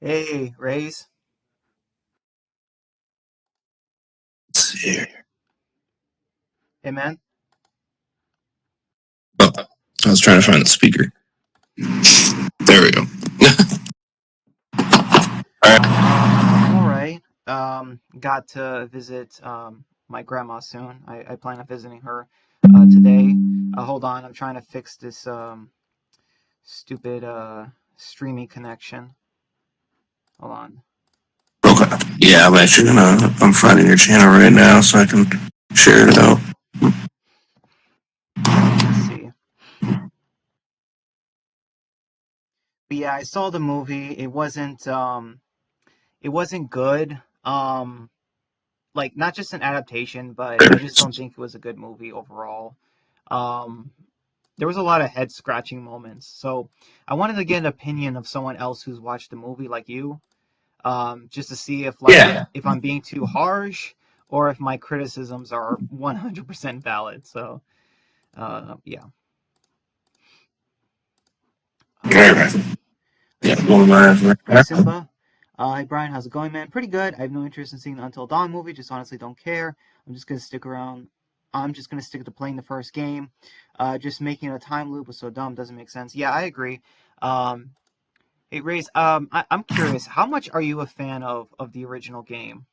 Hey, Raze. Here. Hey, man. Oh, I was trying to find the speaker. There we go. All right. I'm all right. Got to visit my grandma soon. I plan on visiting her today. Hold on, I'm trying to fix this stupid streaming connection. Hold on. Okay. Yeah, I'm actually gonna. I'm finding your channel right now so I can share it out. Let's see. But yeah, I saw the movie. It wasn't good. Like not just an adaptation, but I just don't think it was a good movie overall. Um, there was a lot of head scratching moments. So I wanted to get an opinion of someone else who's watched the movie like you, just to see if Yeah. if I'm being too harsh or if my criticisms are 100% valid. So yeah. All right. Yeah. One of Hey my. Simba. Hey Brian, how's it going, man? Pretty good. I have no interest in seeing the Until Dawn movie. Just honestly don't care. I'm just gonna stick around. I'm just gonna stick to playing the first game. Just making a time loop was so dumb. Doesn't make sense. Yeah, I agree. Um, Hey, Raze, I'm curious, how much are you a fan of the original game?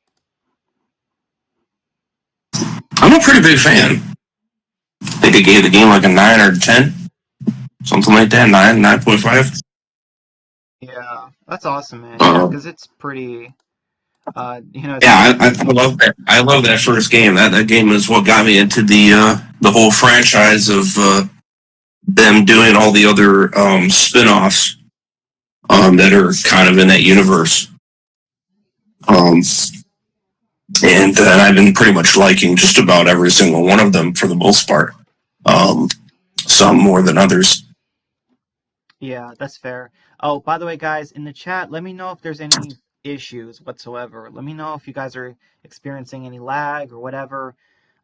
I'm a pretty big fan. I think I gave the game like a 9 or 10, something like that. 9.5. Yeah, that's awesome, man. Yeah, Uh, because it's pretty, it's yeah, pretty I unique. love that. I love that first game. That game is what got me into the whole franchise of them doing all the other spin-offs that are kind of in that universe. Um, and I've been pretty much liking just about every single one of them for the most part. Um, some more than others. Yeah, that's fair. Oh, by the way, guys, in the chat, let me know if there's any issues whatsoever. Let me know if you guys are experiencing any lag or whatever.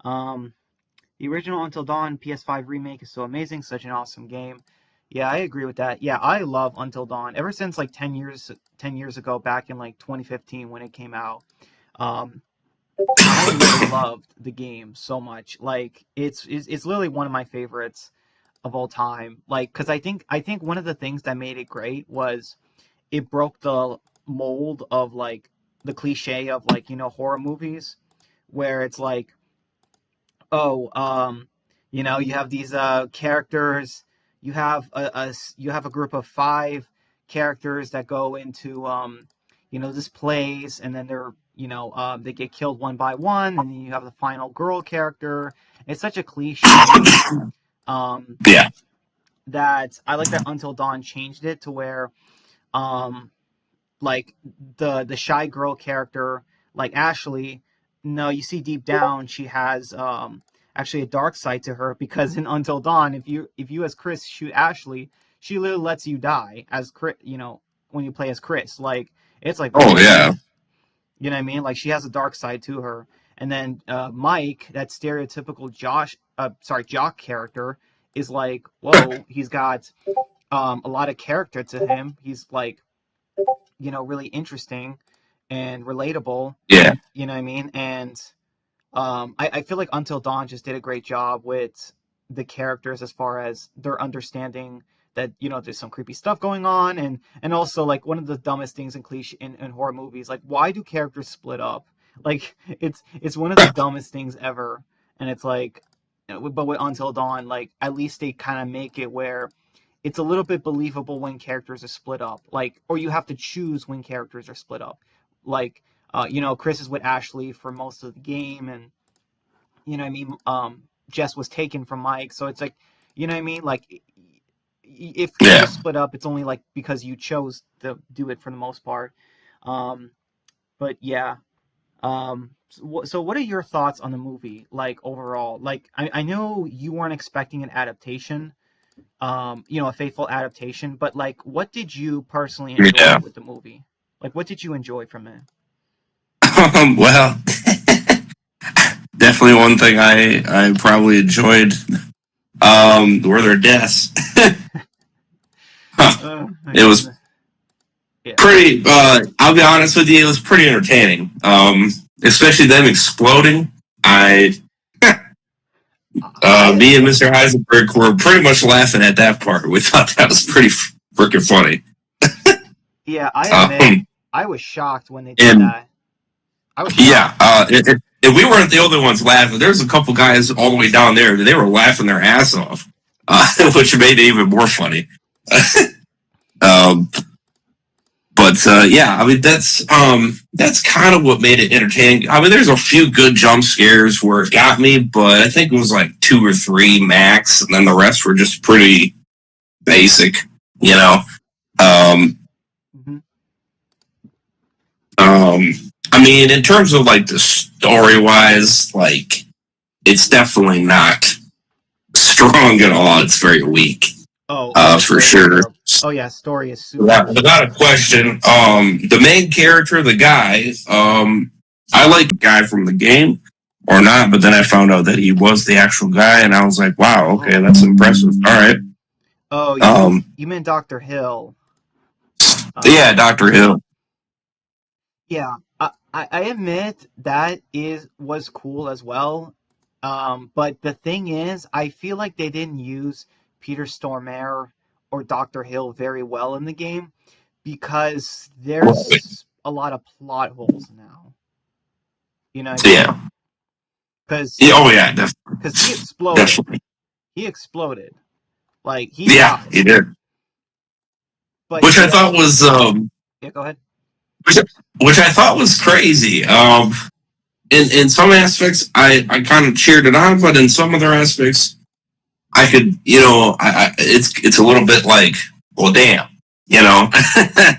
Um, the original Until Dawn PS5 remake is so amazing, such an awesome game. Yeah, I agree with that. Yeah, I love Until Dawn. Ever since like 10 years ago, back in like 2015 when it came out. Um, I loved the game so much. Like it's literally one of my favorites of all time. Like because I think one of the things that made it great was it broke the mold of like the cliche of like horror movies where it's like oh you have these characters, you have a group of five characters that go into this place, and then they get killed one by one, and then you have the final girl character. It's such a cliche um Yeah. that I like that Until Dawn changed it to where um like the shy girl character, like Ashley, no, you see deep down she has actually a dark side to her, because in Until Dawn, if you as Chris shoot Ashley, she literally lets you die as Chris, when you play as Chris. Like it's like Oh whoa, yeah. you know what I mean? Like she has a dark side to her. And then Mike, that stereotypical jock character, is like whoa, he's got a lot of character to him. He's like really interesting and relatable. Yeah. You know what I mean? And I feel like Until Dawn just did a great job with the characters as far as their understanding that there's some creepy stuff going on, and also like one of the dumbest things in cliche in horror movies, like why do characters split up? Like it's one of the dumbest things ever, and it's like, but with Until Dawn, like at least they kind of make it where it's a little bit believable when characters are split up, like, or you have to choose when characters are split up, like Chris is with Ashley for most of the game, and what I mean, Jess was taken from Mike, so it's like, what I mean, like if Yeah. characters split up, it's only like because you chose to do it for the most part. um but yeah. So what are your thoughts on the movie, like overall? Like I know you weren't expecting an adaptation, a faithful adaptation, but like, what did you personally enjoy Yeah. with the movie? Like, what did you enjoy from it? Well, definitely one thing I probably enjoyed. were their deaths. Oh my It was goodness. Yeah. pretty. I'll be honest with you, it was pretty entertaining. Especially them exploding. I I Me and Mr. Heisenberg were pretty much laughing at that part. We thought that was pretty freaking funny. yeah, I admit Um, I was shocked when they did and that. I was yeah, shocked. and we weren't the only ones laughing. There was a couple guys all the way down there. They were laughing their ass off, which made it even more funny. um, but yeah, I mean that's kind of what made it entertaining. I mean, there's a few good jump scares where it got me, but I think it was like 2 or 3 max, and then the rest were just pretty basic. You know, um, Hmm. um, I mean, in terms of like the story wise, like it's definitely not strong at all. It's very weak, Oh, the for story is sure. terrible. Oh yeah, story is super Without a question, the main character, the guy, I like the guy from the game or not, but then I found out that he was the actual guy, and I was like, wow, okay, oh that's impressive. All right. oh Um, you meant Dr. Hill. yeah, Um Dr. Hill. yeah, I admit that is was cool as well. But the thing is, I feel like they didn't use Peter Stormare or Dr. Hill very well in the game because there's a lot of plot holes now. You know what I mean? Yeah. Because Yeah. Oh, yeah, definitely. he exploded. Definitely. He exploded. Like he Yeah, he died. did. But Which I yeah, thought was, yeah. Go ahead. which, which I thought was crazy. In some aspects, I kind of cheered it on, but in some other aspects, I could, it's a little bit like, well, damn, you know,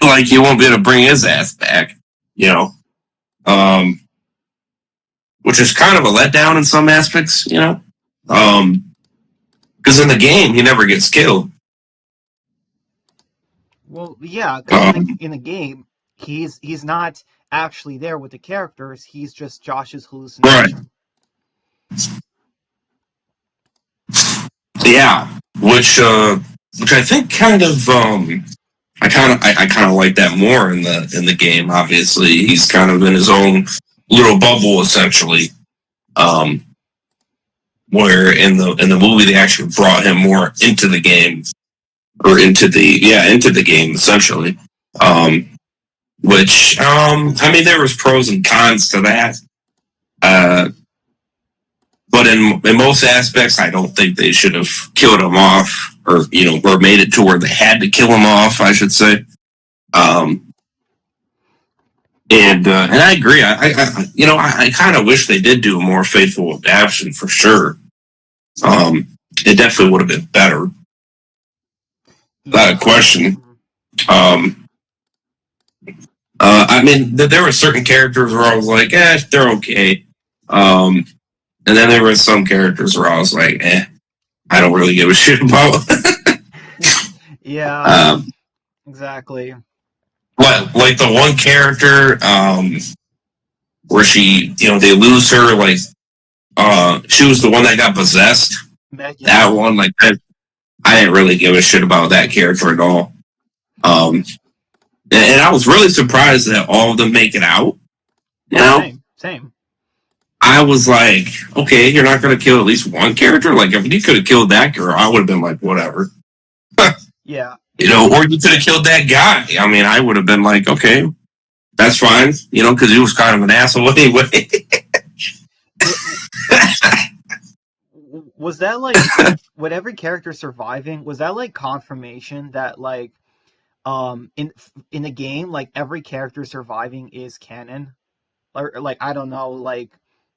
like you won't be able to bring his ass back, you know, um, which is kind of a letdown in some aspects, because in the game he never gets killed. Well, yeah, because Um, in the game, he's not actually there with the characters. He's just Josh's right? hallucination. Yeah, which I think kind of I kind of like that more in the game. Obviously, he's kind of in his own little bubble essentially. Um, where in the movie they actually brought him more into the game or into the game essentially. Um, which I mean there was pros and cons to that. Uh, but in most aspects, I don't think they should have killed him off, or or made it to where they had to kill him off. I should say. Um, and I agree. I kind of wish they did do a more faithful adaptation for sure. It definitely would have been better. Without a Yeah. question. Mhm. Um, I mean, there were certain characters where I was like, they're okay. Um, and then there were some characters where I was like, I don't really give a shit about. Yeah, um, exactly. like the one character, where they lose her, like, she was the one that got possessed. That Yeah. one, like, I didn't really give a shit about that character at all. Um, and I was really surprised that all of them make it out. You Oh, know, same, same. I was like, okay, you're not going to kill at least one character. Like, if you could have killed that girl, I would have been like, whatever. Yeah. Or you could have killed that guy. I mean, I would have been like, okay, that's fine. Because he was kind of an asshole anyway. Was that like with every character surviving? Was that like confirmation that like in the game like every character surviving is canon? Or like I don't know like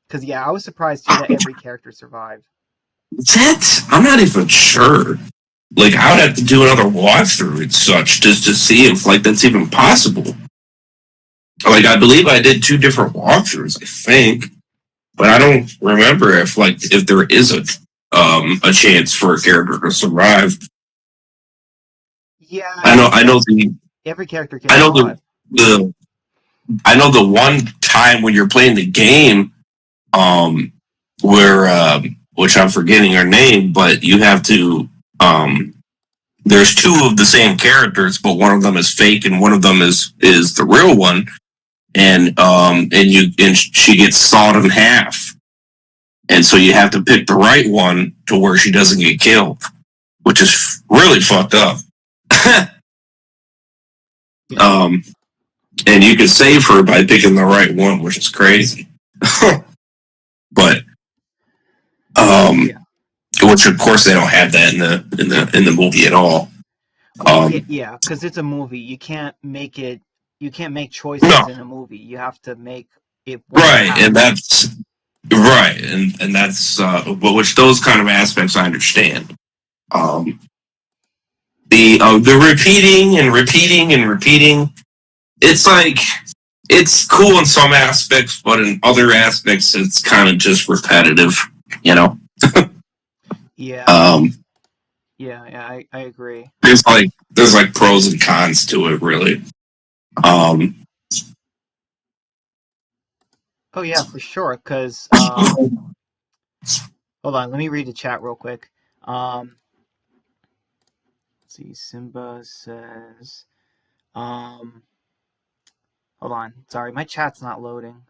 because yeah, I was surprised too that every character survived. I'm not even sure. Like, I would have to do another walkthrough and such just to see if like that's even possible. Like, I believe I did 2 different walkthroughs, I think, but I don't remember if there is a chance for a character to survive. Yeah, I know every character can I know survive. the I know the one time when you're playing the game, um, where which I'm forgetting her name, but you have to. There's two of the same characters, but one of them is fake and one of them is the real one, and she gets sawed in half, and so you have to pick the right one to where she doesn't get killed, which is really fucked up. Yeah. um, and you can save her by picking the right one, which is crazy. But Yeah. which of course they don't have that in the movie at all. Well, yeah, Um, yeah, because it's a movie. You can't make it. You can't make choices no, in a movie. You have to make it what would right, and happen. that's right, and that's which those kind of aspects I understand. Um, the repeating and repeating and repeating, it's like it's cool in some aspects, but in other aspects, it's kind of just repetitive. You know, Yeah. um, Yeah. Yeah. I agree. there's like pros and cons to it, really. Um, Oh yeah, for sure. Because hold on, let me read the chat real quick. Let's see. Simba says, um, hold on. Sorry, my chat's not loading.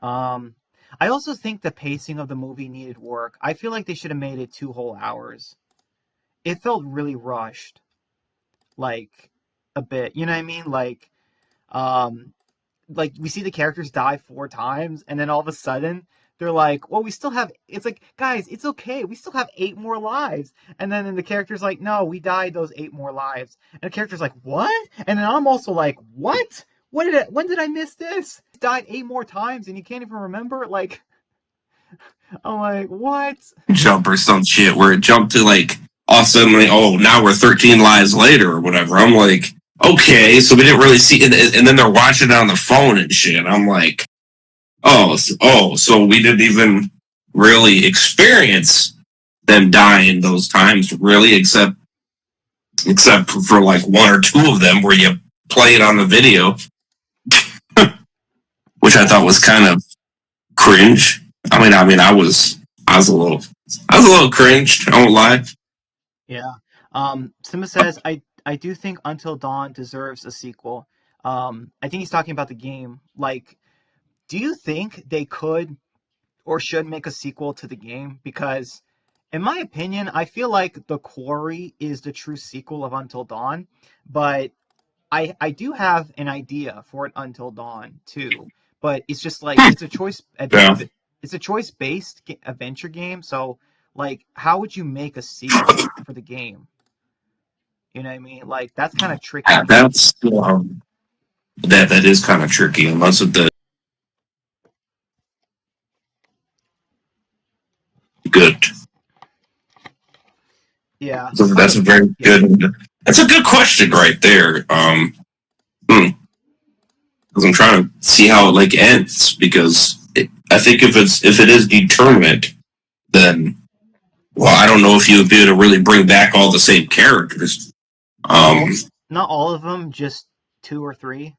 Um, I also think the pacing of the movie needed work. I feel like they should have made it 2 whole hours. It felt really rushed, like a bit. You know what I mean? Um, like we see the characters die 4 times, and then all of a sudden they're like, "Well, we still have." It's like, guys, it's okay. We still have 8 more lives. And then the character's like, "No, we died those 8 more lives." And the character's like, "What?" And then I'm also like, "What? When did I miss this? Died 8 more times, and you can't even remember?" Like, I'm like, "What?" jump or some shit where it jumped to like all of a sudden like, oh, now we're 13 lives later or whatever. I'm like, okay, so we didn't really see it, and then they're watching it on the phone and shit. I'm like, so we didn't even really experience them dying those times really, except for like one or two of them where you play it on the video, which I Yeah, thought was kind of cringe. I was a little cringed. I won't lie. yeah. Sima says, I do think Until Dawn deserves a sequel. I think he's talking about the game. Like, do you think they could or should make a sequel to the game? Because, in my opinion, I feel like The Quarry is the true sequel of Until Dawn, but I do have an idea for an Until Dawn too. But it's just like Yeah. it's a choice based adventure game. So like, how would you make a sequel for the game? You know what I mean? Like that's kind of Yeah, tricky. that is kind of tricky unless it's the good. Yeah. So that's a very Yeah. good. That's a good question right there. Because I'm trying to see how it like ends because I think if it is determined, then well, I don't know if you would be able to really bring back all the same characters. Um, Well, not all of them, just 2 or 3.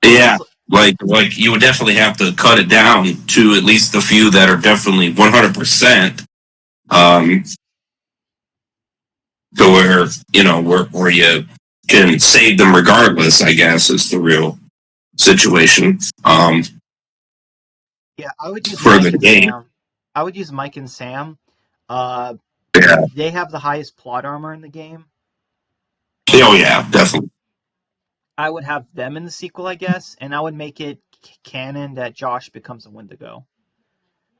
yeah, It's like you would definitely have to cut it down to at least the few that are definitely 100%. Um, to where where you can save them regardless. I guess is the real situation. Yeah, I would use For the Mike and game. Sam. I would use Mike and Sam. Uh, Yeah. they have the highest plot armor in the game. Oh Um, yeah, definitely. I would have them in the sequel, I guess, and I would make it canon that Josh becomes a Wendigo.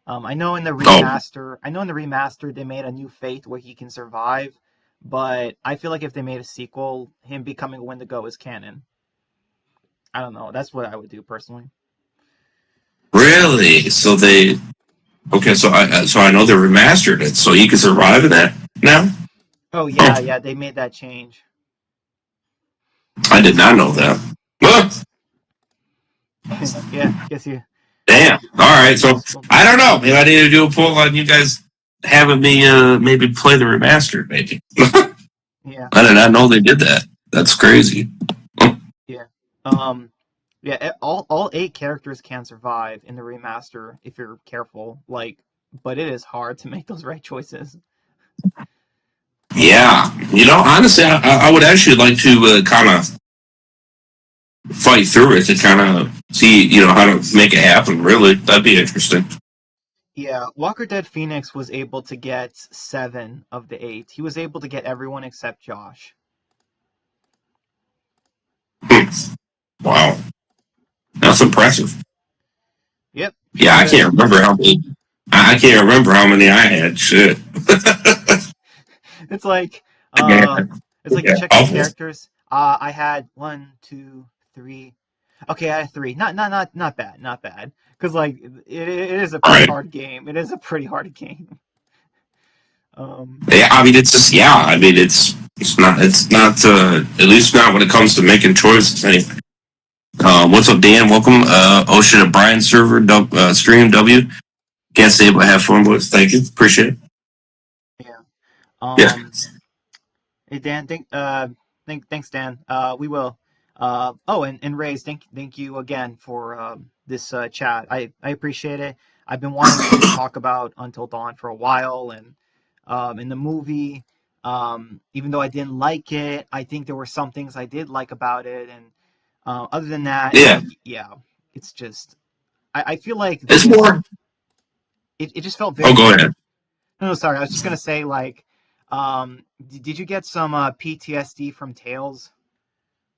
Oh, I know in the remaster they made a new fate where he can survive, but I feel like if they made a sequel, him becoming a Wendigo is canon. I don't know. That's what I would do personally. really? So they okay? So I know they remastered it, so he can survive in that now. Oh Oh, yeah, yeah, they made that change. I did not know that. Well, Yeah, guess you. damn. All right. Guess So you spoiled I it. don't know. Maybe I need to do a poll on you guys having me maybe play the remastered. Maybe Yeah, I did not know they did that. That's crazy. yeah. Um, yeah. All 8 characters can survive in the remaster if you're careful. Like but it is hard to make those right choices. Yeah, honestly, I would actually like to kind of fight through it to kind of see, how to make it happen. Really, that'd be interesting. Yeah, Walker Dead Phoenix was able to get 7 of the 8. He was able to get everyone except Josh. Wow, that's impressive. Yep, Yeah, sure I is. can't remember how many. I can't remember how many I had. Shit. It's like Yeah, uh it's like you yeah, check your awful. characters. I had 1, 2, 3. Okay, I had 3. Not bad, not bad. Because like it is a All pretty right. hard game. It is a pretty hard game. Um, Yeah, I mean, it's just yeah. I mean, it's not at least not when it comes to making choices. Anyway, what's up, Dan? Welcome. Ocean and Brian server stream W. Can't stay able to have fun, boys. Thank you. Appreciate it. yeah. Yeah. Hey Dan, thanks Dan. We will. Oh, and Rays, thank you again for this chat. I appreciate it. I've been wanting to talk about Until Dawn for a while, and in the movie, even though I didn't like it, I think there were some things I did like about it, and other than that, Yeah. yeah, it's just I feel like they It's just more. it just felt Oh, very go ahead. no, sorry. I was just gonna say, like, did you get some PTSD from Tales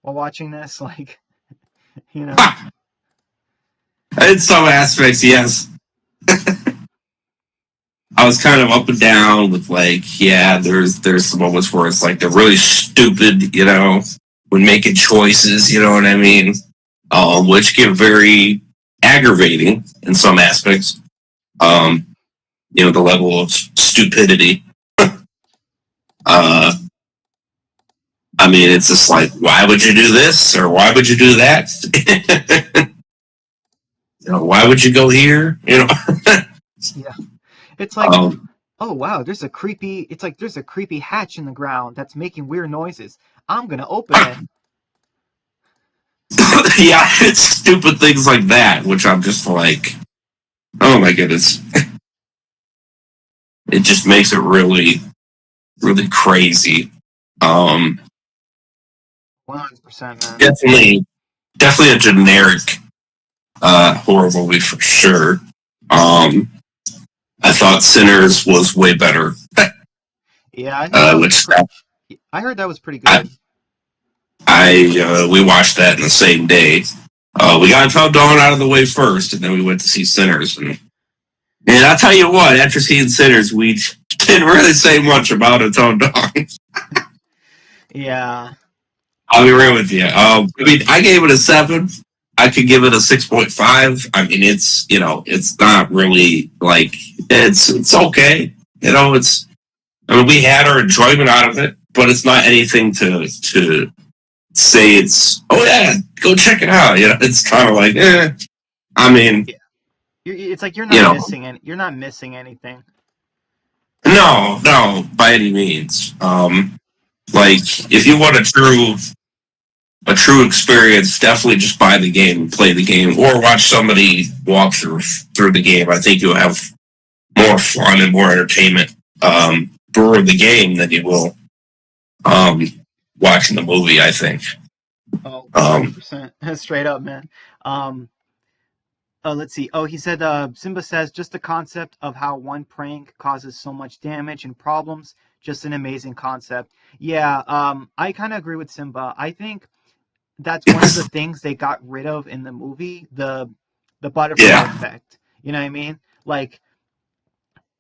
while watching this? Like, you know, In some aspects, yes. I was kind of up and down with like, yeah, there's some moments where it's like they're really stupid, when making choices, you know what I mean? Which get very aggravating in some aspects. Um, the level of stupidity. Uh, I mean, it's just like, why would you do this or why would you do that? Why would you go here? yeah. It's like, Um, oh wow, there's a creepy hatch in the ground that's making weird noises. I'm gonna open it. yeah, it's stupid things like that, which I'm just like, oh my goodness. It just makes it really, really crazy. Um, 100%, man. definitely, definitely a generic horror movie for sure. I thought Sinners was way better, Yeah, I heard that was which I heard that was pretty I, good. we watched that in the same day. We got Until Dawn out of the way first, and then we went to see Sinners. And I'll tell you what, after seeing Sinners, we didn't really say much about Until Dawn. Yeah, I'll be real yeah, with you. I mean, I gave it a 7. I could give it a 6.5. I mean, it's not really like it's okay. It's. I mean, we had our enjoyment out of it, but it's not anything to say it's. Oh yeah, go check it out. It's kind of like, I mean, yeah. It's like you know, you're not missing anything. no, no, by any means. Like if you want a true experience, definitely just buy the game and play the game, or watch somebody walk through the game. I think you'll have more fun and more entertainment for the game than you will um, watching the movie. I think. Oh, Um, 100%. Straight up, man. Um, let's see. Oh, he said, Simba says, just the concept of how one prank causes so much damage and problems, just an amazing concept. Yeah, I kind of agree with Simba. I think that's one of the things they got rid of in the movie, the butterfly yeah. effect. You know what I mean? Like,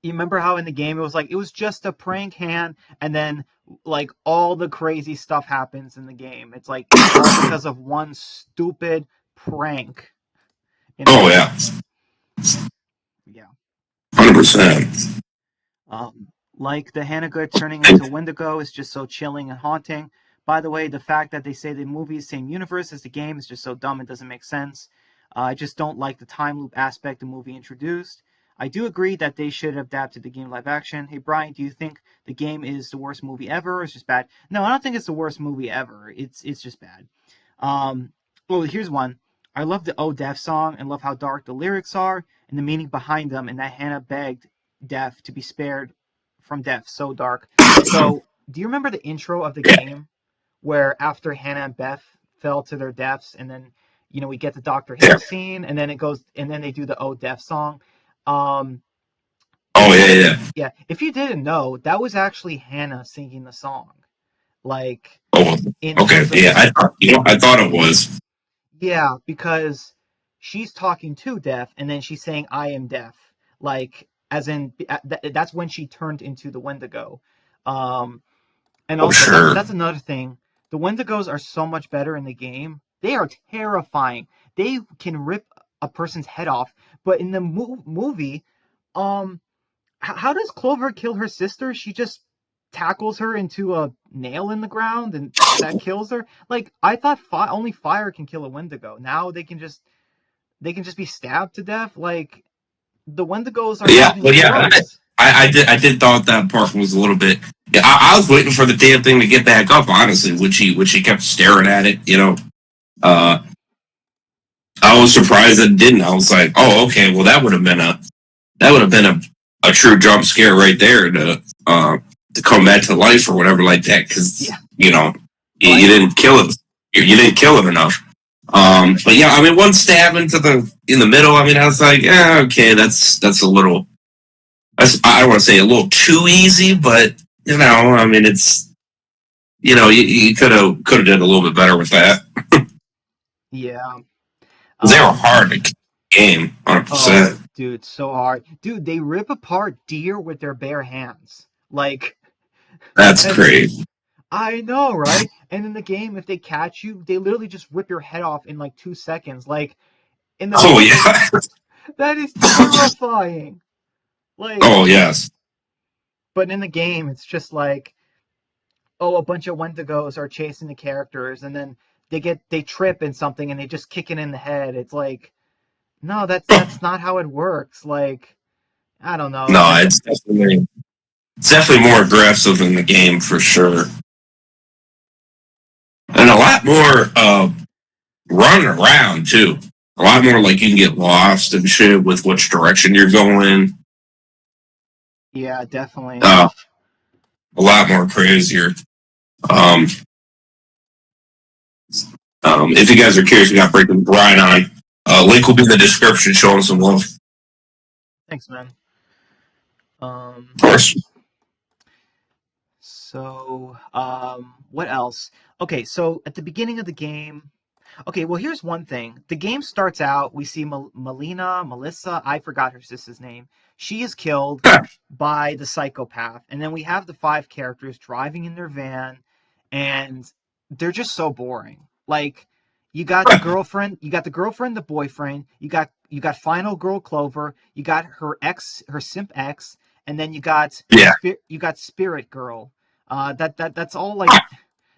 you remember how in the game it was like it was just a prank hand, and then like all the crazy stuff happens in the game. It's like it's all because of one stupid prank in the Oh yeah. game. Yeah. 100%. Like the Hanaga turning into Wendigo is just so chilling and haunting. By the way, the fact that they say the movie is same universe as the game is just so dumb it doesn't make sense. I just don't like the time loop aspect the movie introduced. I do agree that they should have adapted the game live action. Hey Brian, do you think the game is the worst movie ever or it's just bad? No, I don't think it's the worst movie ever. It's just bad. Um, well, here's one. I love the Oh Deaf song and love how dark the lyrics are and the meaning behind them, and that Hannah begged death to be spared from death. So dark. So, do you remember the intro of the Yeah. game where after Hannah and Beth fell to their deaths, and then we get the Dr. Hill scene, and then it goes, and then they do the "Oh Death" song. Um, Oh if yeah, you yeah. Yeah, if you didn't know, that was actually Hannah singing the song, like Oh, in okay. terms of Yeah, I thought it was. yeah, because she's talking to Death, and then she's saying "I am Death," like as in that's when she turned into the Wendigo. Um, and Oh also sure. that's another thing. The Wendigos are so much better in the game. They are terrifying. They can rip a person's head off, but in the movie, um, how does Clover kill her sister? She just tackles her into a nail in the ground, and that kills her. Like I thought, only fire can kill a Wendigo. Now they can just be stabbed to death. Like the Wendigos are Yeah, even but yeah, worse. I did thought that part was a little bit. Yeah, I was waiting for the damn thing to get back up. Honestly, when she kept staring at it, uh, I was surprised it didn't. I was like, oh, okay, well that would have been a true jump scare right there to come back to life or whatever like that because Yeah, you right. didn't kill him. You didn't kill him enough. But yeah, I mean, one stab in the middle. I mean, I was like, yeah, okay, that's a little. I don't want to say a little too easy, but I mean, it's you could have done a little bit better with that. Yeah. 'Cause they were Um. hard to game, Oh, 100%. dude, so hard. Dude, they rip apart deer with their bare hands. Like, That's and crazy. I know, right? And in the game, if they catch you, they literally just rip your head off in like 2 seconds. Like in the Oh movie, yeah. that is terrifying. Like, Oh yes. but in the game, it's just like, oh, a bunch of Wendigos are chasing the characters, and then they trip in something, and they just kick it in the head. It's like, no, that's not how it works. Like, I don't know. No, it's definitely more aggressive in the game for sure, and a lot more running around too. A lot more like you can get lost and shit with which direction you're going. Yeah, definitely. Uh, a lot more crazier. Um, if you guys are curious, we got Breaking Brian on. Link will be in the description. Showing some love, of Thanks, man. Um, course. what else? Okay, so at the beginning of the game, okay, well, here's one thing. The game starts out, we see Melissa, I forgot her sister's name. She is killed by the psychopath. And then we have the five characters driving in their van, and they're just so boring. Like, you got the girlfriend, the boyfriend, you got final girl Clover, you got her ex, her simp ex, and then Yeah, you got Spirit Girl. That's all like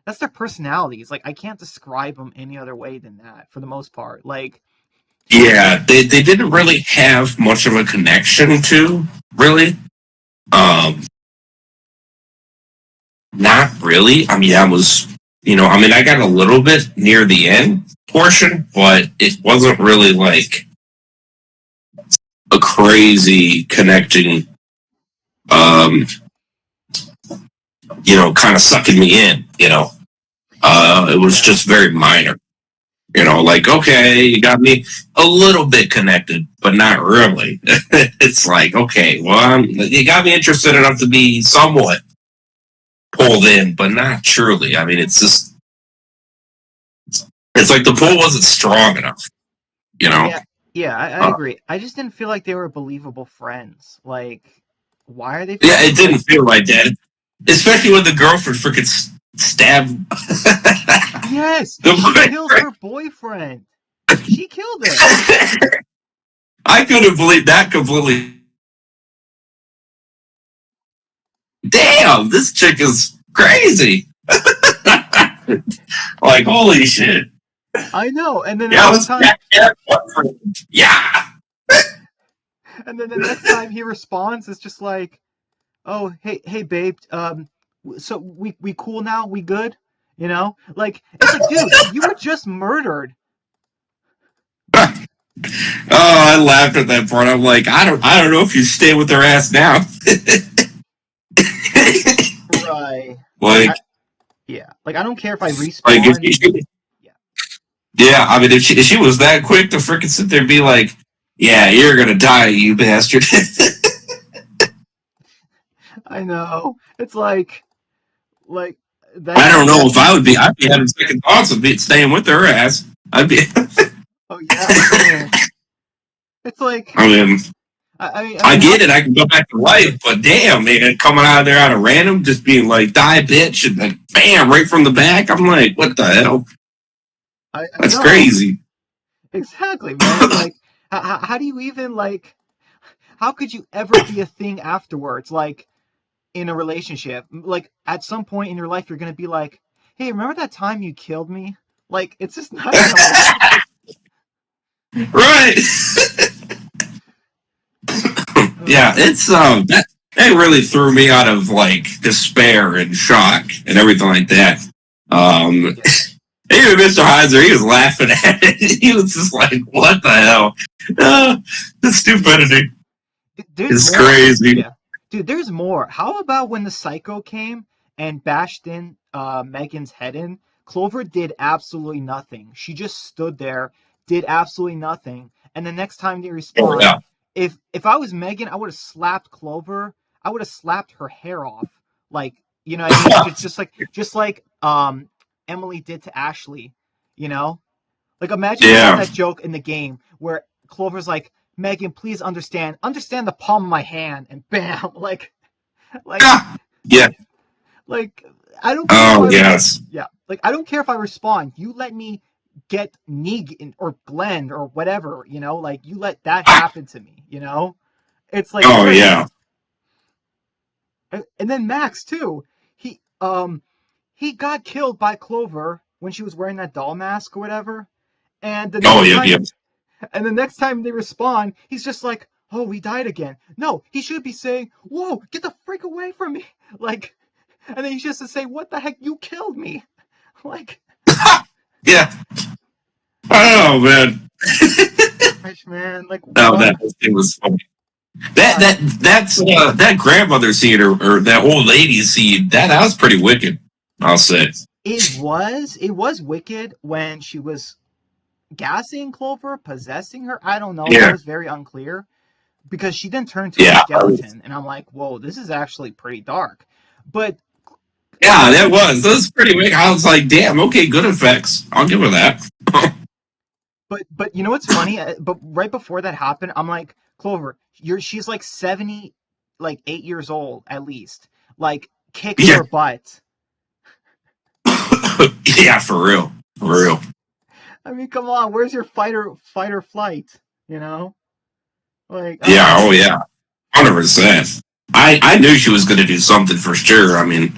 that's their personalities. Like I can't describe them any other way than that for the most part. Like yeah. They didn't really have much of a connection to really. Um, Not really. I mean, I got a little bit near the end portion, but it wasn't really like a crazy connecting, um, kind of sucking me in, it was yeah, just very minor, like, okay, you got me a little bit connected, but not really. It's like, okay, well, you got me interested enough to be somewhat pulled in, but not truly. I mean, it's like the pull wasn't strong enough, you know? yeah, yeah. I Uh, agree. I just didn't feel like they were believable friends. Like why are they Yeah, it friends? didn't Like feel like that, especially when the girlfriend freaking stabbed yes, the she killed boyfriend. her boyfriend. She killed him. I couldn't believe that completely. Damn, this chick is crazy. Like, holy shit. I know. And then the Yeah, next let's time, yeah. and then the next time he responds, it's just like, oh, hey, babe. So we cool now? We good? Like it's like, dude, you were just murdered. I laughed at that part. I'm like, I don't know if you stay with their ass now. Right. Like like, I yeah. Like I don't care if I if respawn. she, Yeah. yeah, I mean, if she was that quick to freaking sit there and be like, yeah, you're gonna die, you bastard. I know. It's like I don't know that if I would be. I'd be having second thoughts of staying with her ass. I'd be. oh yeah, same. It's like I mean, I I mean how get it. I can go back to life, but damn, man, coming out of there out of random, just being like, die, bitch, and then bam, right from the back. I'm like, what the hell? I That's know. crazy. Exactly, man. It's like how do you even like how could you ever be a thing afterwards like in a relationship? Like at some point in your life you're going to be like, "Hey, remember that time you killed me?" Like it's just not going to work. Right. Yeah, Uh, it's that really threw me out of like despair and shock and everything like that. Um, yeah. even Mr. Heiser, he was laughing at it. He was just like, "What the hell? The stupidity There's is more. crazy." Yeah. Dude, there's more. How about when the psycho came and bashed in Megan's head in? Clover did absolutely nothing. She just stood there, did absolutely nothing. And the next time they Oh respond, yeah, if I was Megan, I would have slapped Clover. I would have slapped her hair off. Like, you know what I mean? Just like Emily did to Ashley, you know? Like imagine they had yeah, that joke in the game where Clover's like, Megan, please understand the palm of my hand, and bam, like, yeah, yeah. like, I don't care if Oh I, yes. yeah, like I don't care if I respond. You let me get Negan or Glenn or whatever, like you let that happen to me, It's like Oh great, yeah. and then Max too. He got killed by Clover when she was wearing that doll mask or whatever, and the Oh next yeah, time yeah. And the next time they respond, he's just like, "Oh, we died again." No, he should be saying, "Whoa, get the freak away from me!" Like, and then he's just to say, "What the heck? You killed me!" Like, Yeah. like, Oh man. gosh, man, like, No, what? that it was funny. I, That grandmother scene or that old lady scene that was pretty wicked. I'll say. it was wicked when she was gassing Clover, possessing her. I don't know. That Yeah, was very unclear because she then turned to a yeah, skeleton, and I'm like, "Whoa, this is actually pretty dark." But yeah. That Clover was pretty wicked. I was like, damn, okay, good effects. I'll give her that. But you know what's funny? But right before that happened, I'm like, Clover, she's like 70, like 8 years old at least. Like, kick Yeah, her butt. yeah, for real, for real. I mean, come on, where's your fight or flight? You know, like, Yeah, oh yeah, 100%. I knew she was going to do something for sure. I mean,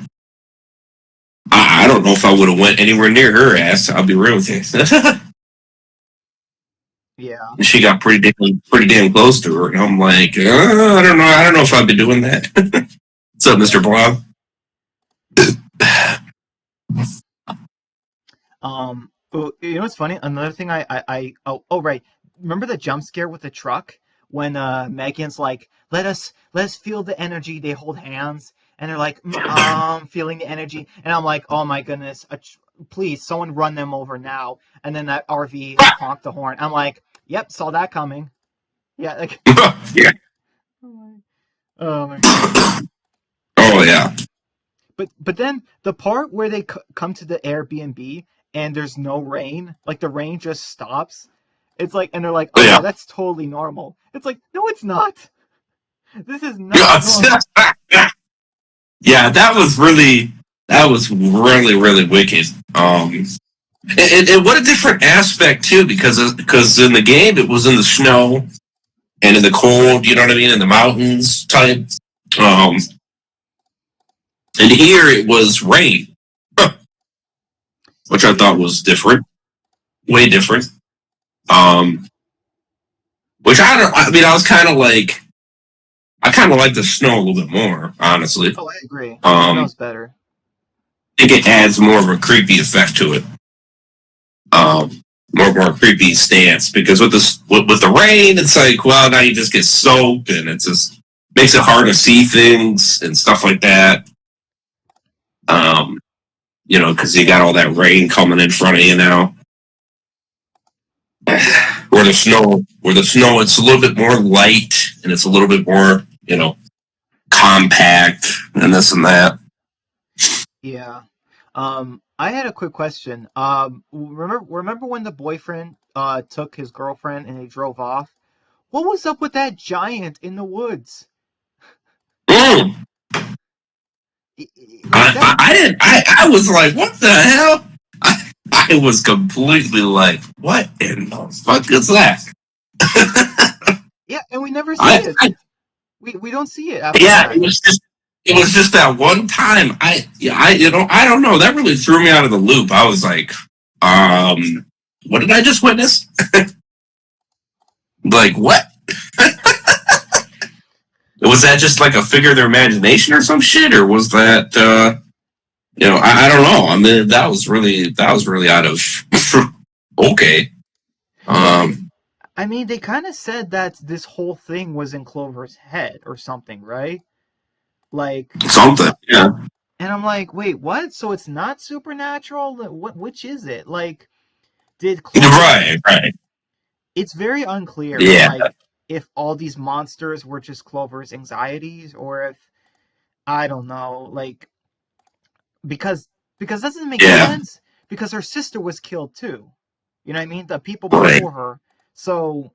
I don't know if I would have went anywhere near her ass. I'll be real with you. yeah. She got pretty damn close to her, and I'm like, I don't know if I'd be doing that. What's up, Mister Blob? You know what's funny? Another thing oh right. Remember the jump scare with the truck when Megan's like, let us feel the energy. They hold hands and they're like, feeling the energy, and I'm like, oh my goodness, please, someone run them over now. And then that RV honked the horn. I'm like, yep, saw that coming. Yeah, like, Yeah. oh my goodness. Oh yeah. But then the part where they come to the Airbnb and there's no rain, like the rain just stops. It's like, and they're like, "Oh yeah, Yeah. that's totally normal." It's like, no, it's not. This is not normal. Yeah. Yeah. That was really wicked. And what a different aspect too, because in the game it was in the snow and in the cold. You know what I mean? In the mountains type. Um, and here it was rain, which I thought Yeah. was different, way different. Um, which I don't. I mean, I kind of like the snow a little bit more, honestly. Oh, I agree. The Um, snow's better. I think it adds more of a creepy effect to it. Um, more creepy stance because with the rain, it's like, well, now you just get soaked and it just makes it hard to see things and stuff like that. Um, because you got all that rain coming in front of you now. Yeah. Where the snow, it's a little bit more light and it's a little bit more, compact and this and that. Yeah. I had a quick question. Remember when the boyfriend took his girlfriend and they drove off? What was up with that giant in the woods? Mm. Like that. I didn't. I was like, what the hell? I was completely like, what in the fuck is that? Yeah, and we never see I, it. I We don't see it after yeah, that. it was just that one time. I don't know. That really threw me out of the loop. I was like, what did I just witness? Like what? Was that just like a figure of their imagination or some shit, or was that I don't know. I mean, that was really out of okay. Well, they. Um, I mean, they kind of said that this whole thing was in Clover's head or something, right? Like, something. Yeah. and I'm like, wait, what? So it's not supernatural? What? Which is it? Like, did Clover? Right. Right. It's very unclear, Yeah. like, if all these monsters were just Clover's anxieties, or if I don't know, like, because that doesn't make Yeah. sense. Because her sister was killed too. You know what I mean? The people Right. before her. So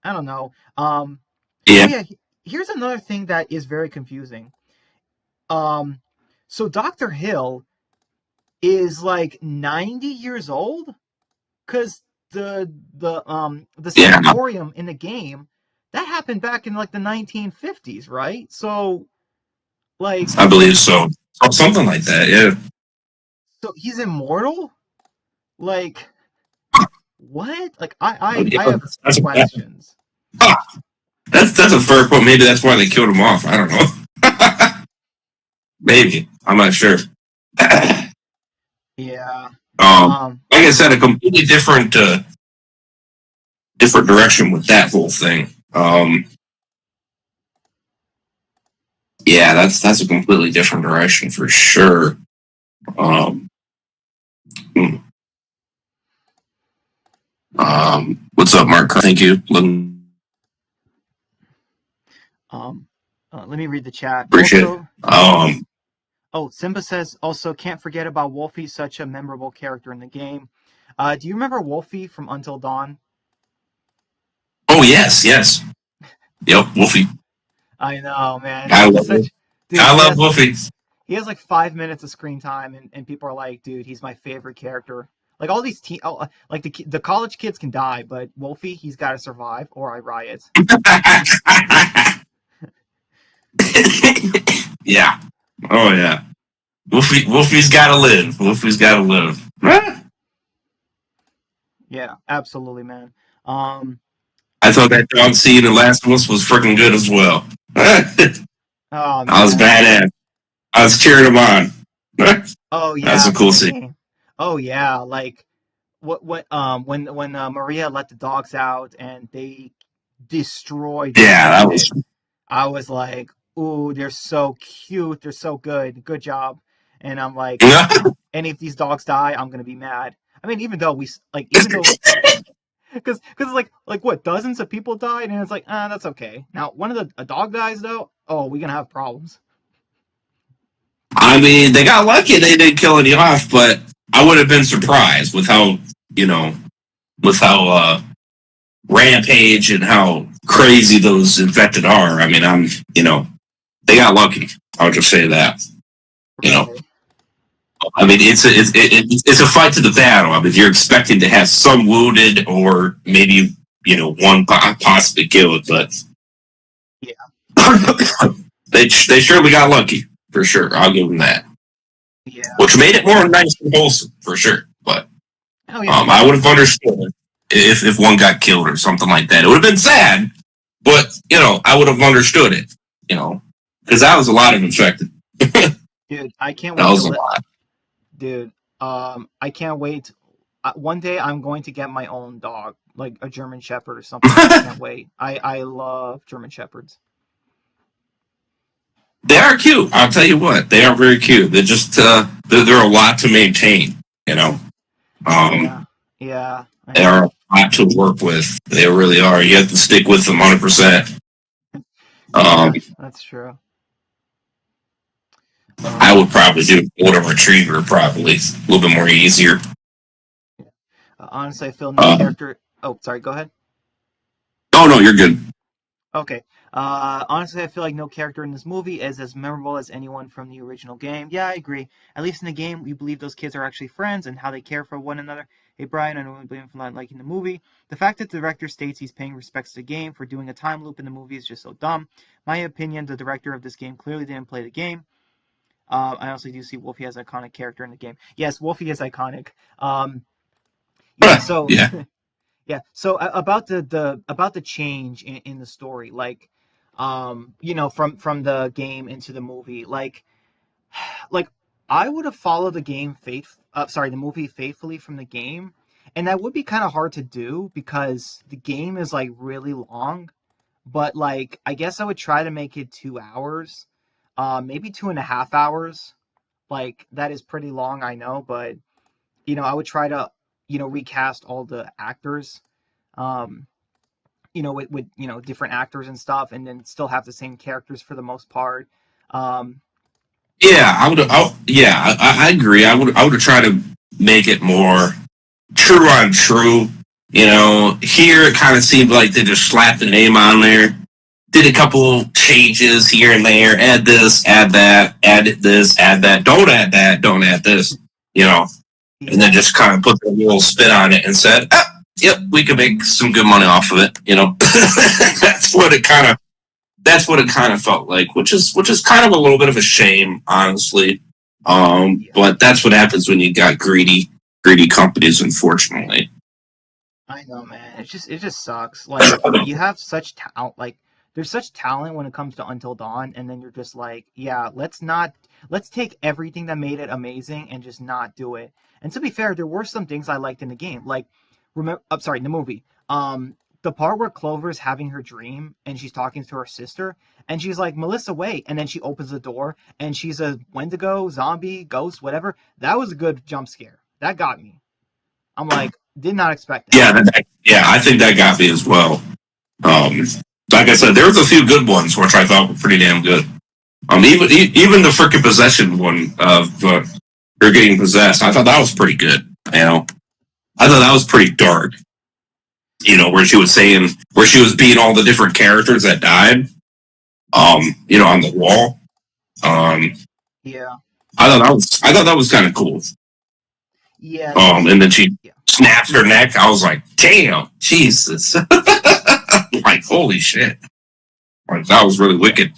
I don't know. Oh Yeah. yeah, here's another thing that is very confusing. Um, so Dr. Hill is like 90 years old because the Yeah. sanatorium in the game that happened back in like the 1950s, right? So like, I believe so. Something like that. Yeah. so he's immortal? Like what? Like Yeah, I have questions. that's a fair point. Maybe that's why they killed him off. I don't know. Maybe I'm not sure. Yeah. um, Um. like I said, a completely different direction with that whole thing. Yeah, that's a completely different direction for sure. Um, hmm. What's up, Mark? Thank you. Um. Let me read the chat. Appreciate it. Also, oh, Simba says also can't forget about Wolfie, such a memorable character in the game. Do you remember Wolfie from Until Dawn? Oh yes, yes. Yep, Wolfie. I know, man. I He's love it. such dude. I love Wolfie. He has like 5 minutes of screen time, and people are like, dude, he's my favorite character. Like all these like the college kids can die, but Wolfie, he's got to survive, or I riot. Yeah. Oh yeah. Wolfie's got to live. Wolfie's got to live. Yeah, absolutely, man. Um, I thought that dog scene in Last of Us was freaking good as well. oh I was man. badass. I was cheering him on. Oh That's yeah, a from cool the scene. game. Oh yeah, like what when Maria let the dogs out and they destroyed the Yeah, that was. shit. I was like, ooh, they're so cute, they're so good, good job. And I'm like, and if these dogs die, I'm gonna be mad. I mean, even though even though, because like what, dozens of people died, and it's like, that's okay. Now, one of a dog dies though, oh, we're gonna have problems. I mean, they got lucky they didn't kill any off, but I would have been surprised you know, with how rampage and how crazy those infected are. I mean, they got lucky. I'll just say that. You know, Right. I mean, it's a fight to the battle. I mean, you're expecting to have some wounded or maybe one possibly killed, but Yeah. they surely got lucky for sure. I'll give them that, Yeah. which made it more nice and wholesome for sure. But Oh yeah, I would have definitely. understood it if one got killed or something like that. It would have been sad, but I would have understood it. Because that was a lot of infected. Dude, I can't That wait to was a let lot. dude, I can't wait. one day I'm going to get my own dog, like a German Shepherd or something. I can't wait. I love German Shepherds. They are cute. I'll tell you what, they are very cute. They're just they're a lot to maintain. You know, Yeah, um, yeah, I they are a know. lot to work with. They really are. You have to stick with them 100%. Um, Yeah, that's true. I would Um, probably do a golden retriever, probably a little bit more easier. Honestly, I feel no Um, character. Oh, sorry. Go ahead. oh no, you're good. Okay. Honestly, I feel like no character in this movie is as memorable as anyone from the original game. Yeah, I agree. At least in the game, we believe those kids are actually friends and how they care for one another. Hey, Brian, I know we blame him for not liking the movie. The fact that the director states he's paying respects to the game for doing a time loop in the movie is just so dumb. My opinion, the director of this game clearly didn't play the game. I also do see Wolfie as an iconic character in the game. Yes, Wolfie is iconic. Yeah, so Yeah. yeah. So about the change in the story, like, from the game into the movie, like I would have followed the movie faithfully from the game, and that would be kind of hard to do because the game is like really long. But like, I guess I would try to make it 2 hours, maybe 2.5 hours. Like that is pretty long, I know, but I would try to recast all the actors. Um, with different actors and stuff, and then still have the same characters for the most part. Um, Yeah, I would. Yeah, I agree. I would have tried to make it more true on true. You know, here it kind of seemed like they just slapped the name on there, did a couple changes here and there, add this, add that, add this, add that, don't add that, don't add this. You know, and then yeah, just kind of put the little spin on it and said, ah, "Yep, we could make some good money off of it." You know, that's what it kind of felt like, which is kind of a little bit of a shame, honestly. yeah. But that's what happens when you got greedy companies, unfortunately. I know, man. It just sucks. Like you have such talent. Like there's such talent when it comes to Until Dawn, and then you're just like, yeah, let's take everything that made it amazing and just not do it. And to be fair, there were some things I liked in the game. Like, remember, I'm sorry, in the movie. The part where Clover's having her dream and she's talking to her sister, and she's like, Melissa, wait, and then she opens the door and she's a Wendigo, zombie, ghost, whatever. That was a good jump scare. That got me. I'm like, did not expect that. Yeah, I think that got me as well. Um, like I said, there was a few good ones which I thought were pretty damn good. Even the freaking possession one of her getting possessed, I thought that was pretty good. You know, I thought that was pretty dark. You know, where she was being all the different characters that died. On the wall. Um, Yeah, I thought that was kind of cool. yeah. There's And then she yeah, snapped her neck. I was like, damn, Jesus, like holy shit, like that was really yeah. wicked.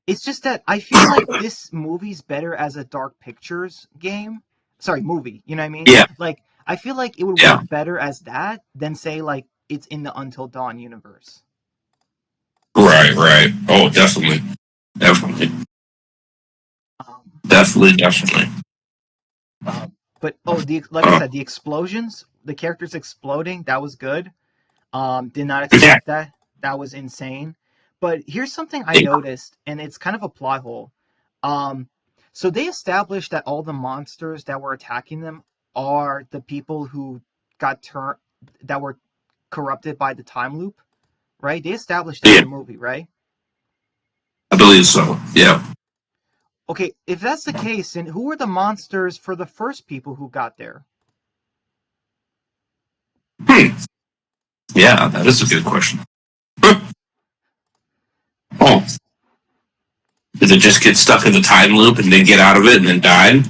It's just that I feel like this movie's better as a Dark Pictures game. Sorry, movie. You know what I mean? Yeah, Like, I feel like it would yeah, work better as that than say like it's in the Until Dawn universe. right, right. Oh, definitely, definitely, Um, definitely. but oh, the like I Uh, said, the explosions, the characters exploding, that was good. Did not yeah, expect that. That was insane. But here's something I noticed, and it's kind of a plot hole. Um, so they established that all the monsters that were attacking them are the people who got turned that were corrupted by the time loop, right? They established that in yeah, the movie, right? I believe so. Yeah. Okay, if that's the case, then who were the monsters for the first people who got there? Hmm. Yeah, that is a good question. Oh, did it just get stuck in the time loop and then get out of it and then died?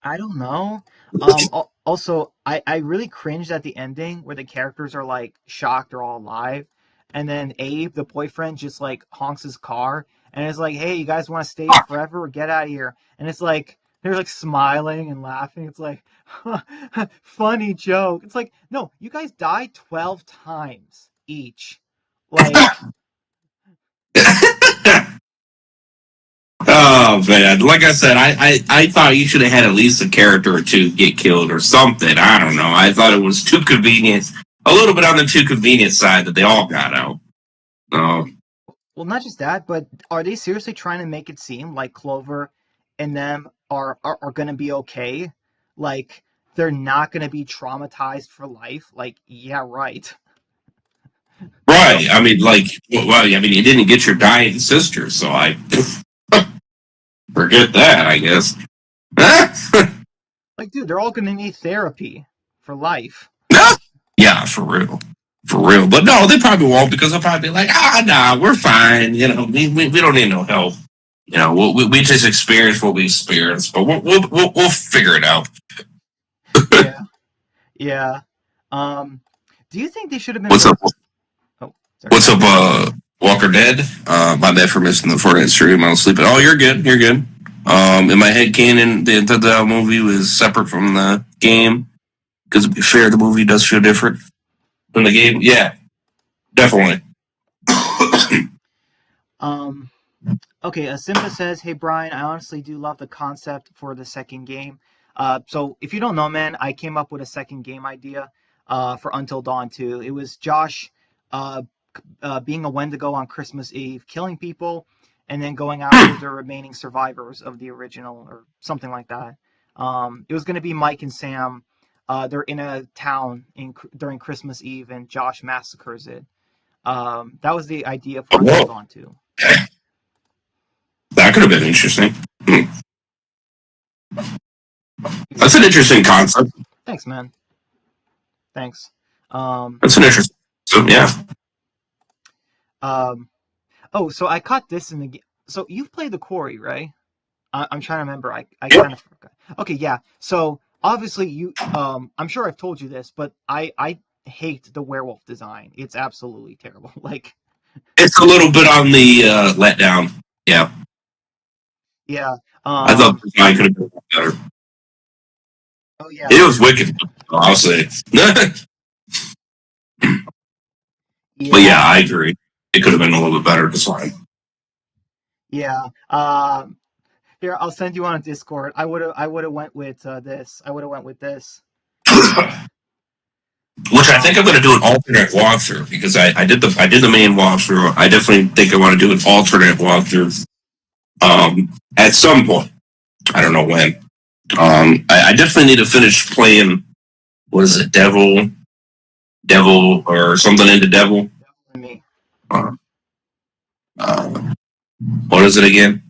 I don't know. Also, I really cringed at the ending where the characters are like shocked they're all alive, and then Abe, the boyfriend, just like honks his car and is like, "Hey, you guys want to stay forever or get out of here?" And it's like they're like smiling and laughing. It's like funny joke. It's like, no, you guys died 12 times each. Like, Oh man, like I said, I thought you should have had at least a character or two get killed or something. I don't know. I thought it was too convenient, a little bit on the too convenient side that they all got out. Um, Well, not just that, but are they seriously trying to make it seem like Clover and them are going to be okay? Like they're not going to be traumatized for life? Like, yeah, right. right. I mean, like, well, I mean, you didn't get your dying sister, so I forget that. I guess. Like, dude, they're all going to need therapy for life. Yeah, for real. For real. But no, they probably won't because they'll probably be like, nah, we're fine. You know, we don't need no help. You know, we just experience what we experience, but we'll figure it out. Yeah, yeah. Do you think they should have been What's more? up? Oh, sorry. What's up, Walker Dead? My bad for missing the Fortnite stream. I was sleeping. Oh, you're good. You're good. In my head canon, the movie was separate from the game. Because to be fair, the movie does feel different from the game. Yeah, definitely. Um, okay, Simba says, "Hey Brian, I honestly do love the concept for the second game. So if you don't know, man, I came up with a second game idea for Until Dawn 2. It was Josh uh, being a Wendigo on Christmas Eve, killing people, and then going after the remaining survivors of the original, or something like that. It was going to be Mike and Sam. They're in a town during Christmas Eve, and Josh massacres it. That was the idea for Until Whoa, Dawn 2. that could have been interesting. You're That's an welcome. interesting concept. Thanks, man. Thanks. Um, That's an interesting. So yeah, um, oh, so I caught this in the game. So you've played the Quarry, right? I'm trying to remember. I yeah. kind of forgot. Okay, yeah. So obviously I'm sure I've told you this, but I hate the werewolf design. It's absolutely terrible. Like, It's a little bit on the letdown. Yeah, yeah. I thought the design could have been better. Oh yeah. It was wicked. I'll say. But yeah, Yeah. I agree. It could have been a little bit better design. Yeah. Here, I'll send you on a Discord. I would have went with this. I would have went with this. Which I think Um, I'm going to do an alternate walkthrough because I did the main walkthrough. I definitely think I want to do an alternate walkthrough at some point. I don't know when. I definitely need to finish playing. What is it, Devil, or something into Devil? me. Uh, uh, what is it again?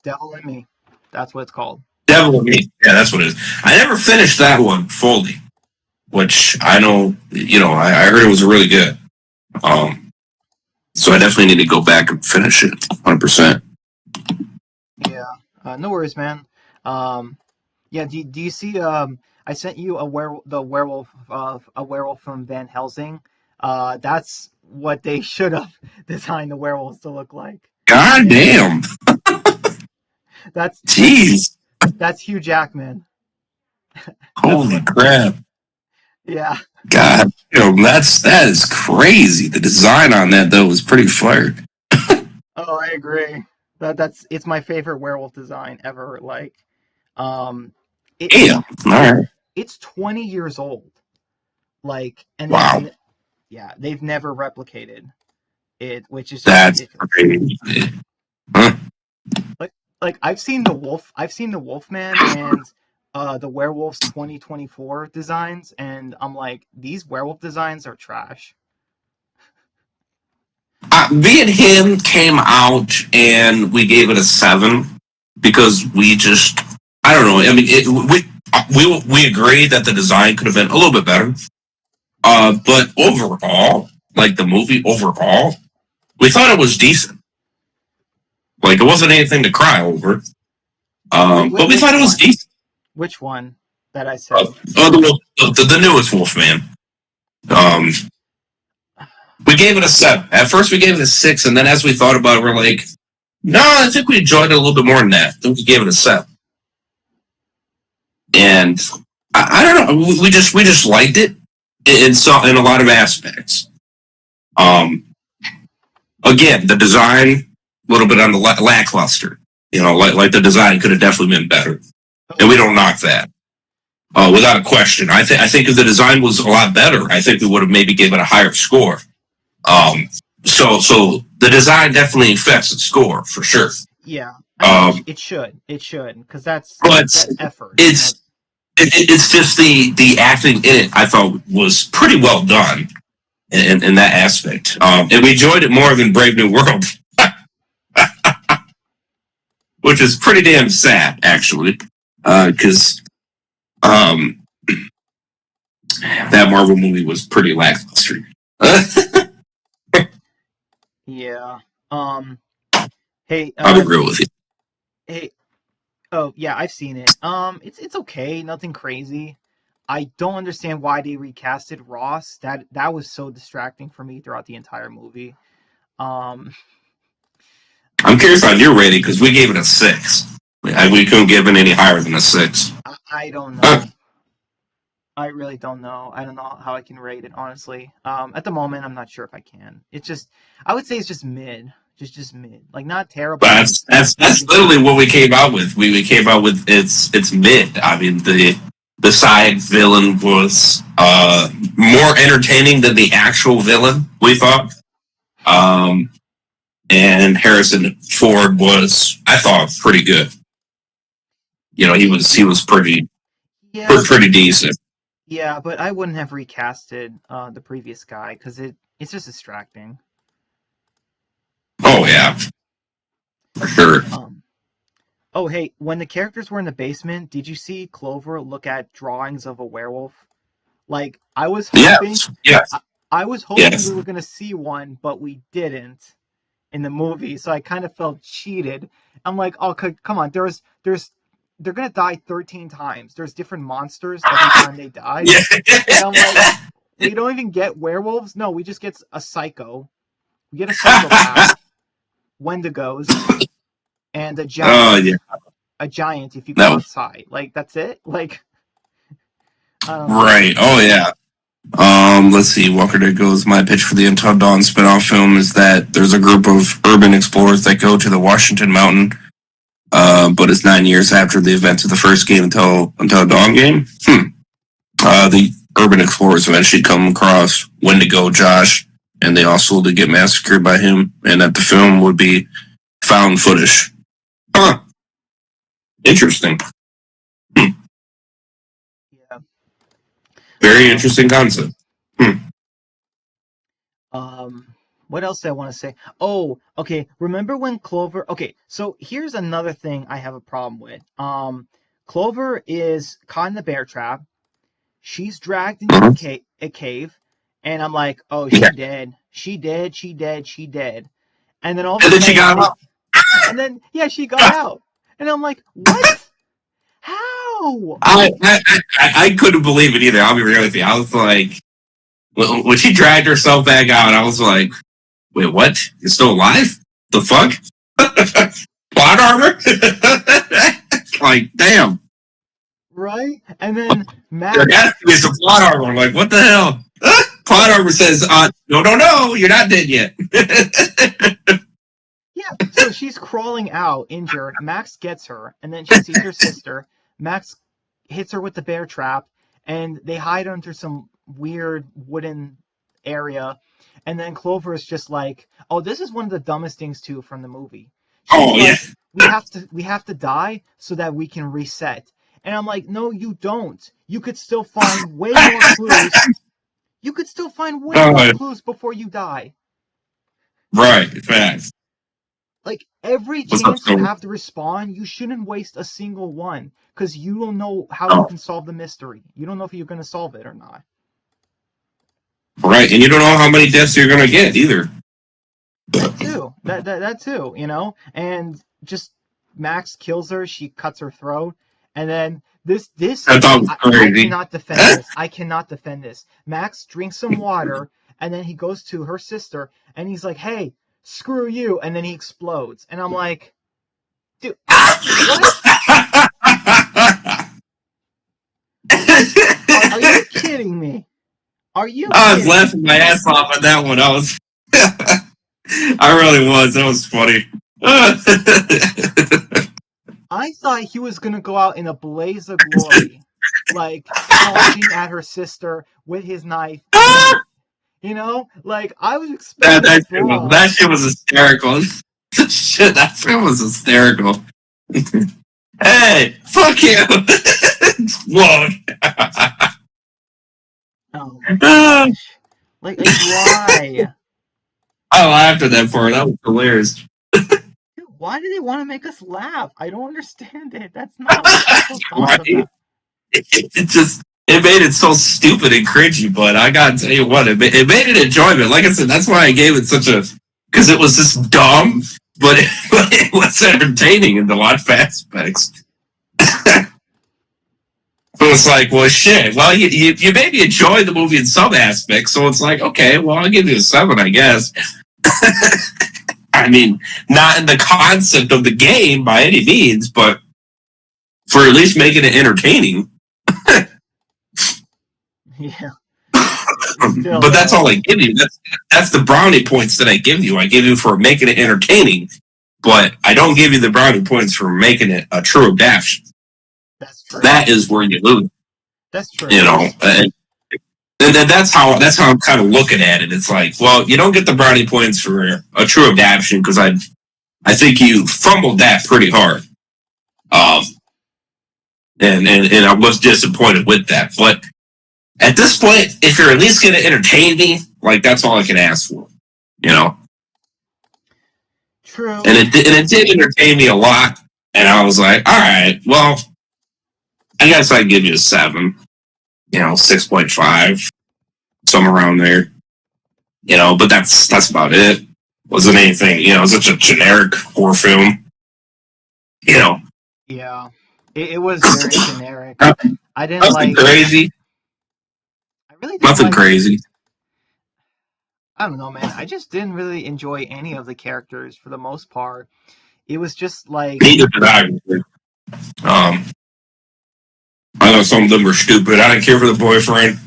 Devil in Me. That's what it's called. Devil in Me. Yeah, that's what it is. I never finished that one fully, which I know. I heard it was really good. Um, so I definitely need to go back and finish it 100%. Yeah. No worries, man. Um, yeah. Do you see? I sent you the werewolf a werewolf from Van Helsing. That's what they should have designed the werewolves to look like. God And damn. that's that's Jeez. that's Hugh Jackman. That's Holy what. crap. Yeah. God damn, that is crazy. The design on that though was pretty fire. Oh, I agree. That's it's my favorite werewolf design ever. Like, um, it's Damn. All right. it's 20 years old. Like, Wow. yeah, they've never replicated it, which is just That's ridiculous. crazy. Huh? Like, I've seen the Wolfman and the Werewolves 2024 designs, and I'm like, these werewolf designs are trash. Me and him came out and we gave it a 7 because we just, I don't know. I mean, we agreed that the design could have been a little bit better. But overall, like the movie overall, we thought it was decent. Like it wasn't anything to cry over. But we Which thought it was one? decent. Which one that I said? The newest Wolfman. Um, we gave it a 7. At first, we gave it a 6, and then as we thought about it, we're like, no, I think we enjoyed it a little bit more than that. I think we gave it a 7. And I don't know, we just liked it in a lot of aspects. Um, Again, the design a little bit on the lackluster. Like the design could have definitely been better, Oh and we yeah. don't knock that without a question. I think if the design was a lot better, I think we would have maybe given it a higher score. Um, so the design definitely affects the score for sure. Yeah. I mean, Um, it should, because but that's effort. You know. it's it's just the acting in it. I thought was pretty well done in that aspect, and we enjoyed it more than Brave New World, which is pretty damn sad actually, because um, that Marvel movie was pretty lackluster. Yeah. Um. Hey. I would agree with you. Hey. Oh yeah, I've seen it. It's okay. Nothing crazy. I don't understand why they recasted Ross. That was so distracting for me throughout the entire movie. Um. I'm curious on your rating because we gave it a 6. We couldn't give it any higher than a 6. I don't Uh, know. I really don't know. I don't know how I can rate it, honestly. At the moment, I'm not sure if I can. It's just, I would say it's just mid, just mid. Like not terrible, not that's even literally good. what we came out with. We came out with it's mid. I mean the side villain was more entertaining than the actual villain. We thought, um, and Harrison Ford was I thought pretty good. He Yeah, was yeah, but pretty decent. I wouldn't have recasted the previous guy because it's just distracting. Oh yeah, for sure. Um. Oh hey, when the characters were in the basement, did you see Clover look at drawings of a werewolf? Like Yes, yes, I was hoping we yes. were gonna see one, but we didn't in the movie, so I kind of felt cheated. I'm like, oh, come on, they're gonna die 13 times. There's different monsters every time they die, Yeah. and I'm like, we don't even get werewolves. No, we just get a psycho. We get a psychopath, Wendigos, and Oh yeah, a giant if you go that was outside. Like that's it. Like I don't know. right. Oh yeah. Let's see. Walker Dead goes. My pitch for the Until Dawn spinoff film is that there's a group of urban explorers that go to the Washington Mountain, but it's 9 years after the events of the first game until Dawn game. The urban explorers eventually come across Wendigo Josh, and they also to get massacred by him, and that the film would be found footage. Huh. Interesting. Hmm. Yeah. Very Um. interesting concept. Hmm. Um, what else do I want to say? Oh, okay. Remember when Clover? Okay, so here's another thing I have a problem with. Clover is caught in the bear trap. She's dragged into Uh-huh. a cave, and I'm like, oh, Yeah. she dead. She dead. She dead. She dead. And then all of a And then she sudden got they, up. and then yeah, she got out, and I'm like, what? How? I couldn't believe it either. I'll be real with you. I was like, when she dragged herself back out, I was like, wait, what? You're still alive? The fuck? Plot armor? Like, damn. Right? And then There Max. has to be some plot armor. I'm like, what the hell? Plot armor says, no, no, no, you're not dead yet. Yeah, so she's crawling out, injured. Max gets her, and then she sees her sister. Max hits her with the bear trap, and they hide under some weird wooden area. And then Clover is just like, "Oh, this is one of the dumbest things too from the movie." She's Oh, yeah. like, we have to die so that we can reset." And I'm like, "No, you don't. You could still find way more clues. You could still find way more uh, clues before you die." right, facts. Like every What's up, chance you Silver? have to respond, you shouldn't waste a single one because you don't know how you Oh, can solve the mystery. You don't know if you're going to solve it or not. right. And you don't know how many deaths you're going to get either. That too. That too. You know. And just Max kills her. She cuts her throat, and then this I thought it was I crazy. cannot defend this. I cannot defend this. Max drinks some water, and then he goes to her sister, and he's like, "Hey, screw you!" And then he explodes, and I'm like, "Dude, what?" Are you kidding me? Are you I was kidding laughing me? my ass off at that one. I really was. That was funny. I thought he was gonna go out in a blaze of glory, like charging at her sister with his knife, and like I was expecting a brawl. that shit was hysterical. Shit, that film was hysterical. Hey, fuck you! Whoa. Oh my gosh! Like why? I laughed at that part. That was hilarious. Dude, why do they want to make us laugh? I don't understand it. That's not what the show thought Right? about. It just it made it so stupid and cringy. But I gotta tell you what, it made it enjoyment. Like I said, that's why I gave it such a because it was just dumb, but it was entertaining in a lot of aspects. So it's like, well, shit. Well, you maybe enjoy the movie in some aspects, so it's like, okay, well, I'll give you a 7, I guess. I mean, not in the concept of the game by any means, but for at least making it entertaining. Yeah. Still But that's all though. I give you. That's the brownie points that I give you. I give you for making it entertaining, but I don't give you the brownie points for making it a true adaptation. That's true. That is where you lose. That's You true. know, and that's how I'm kind of looking at it. It's like, well, you don't get the brownie points for a true adaptation because I think you fumbled that pretty hard. Um, and I was disappointed with that. But at this point, if you're at least going to entertain me, like that's all I can ask for, you know. True. And it did entertain me a lot. And I was like, all right, well, I guess I'd give you a 7, 6.5, somewhere around there. But that's about it. Wasn't anything, such a generic horror film. You know, Yeah. It was very generic. I didn't nothing like. crazy, I really didn't nothing like. crazy. I don't know, man. I just didn't really enjoy any of the characters for the most part. It was just like. Neither did I. I know some of them were stupid. I didn't care for the boyfriend.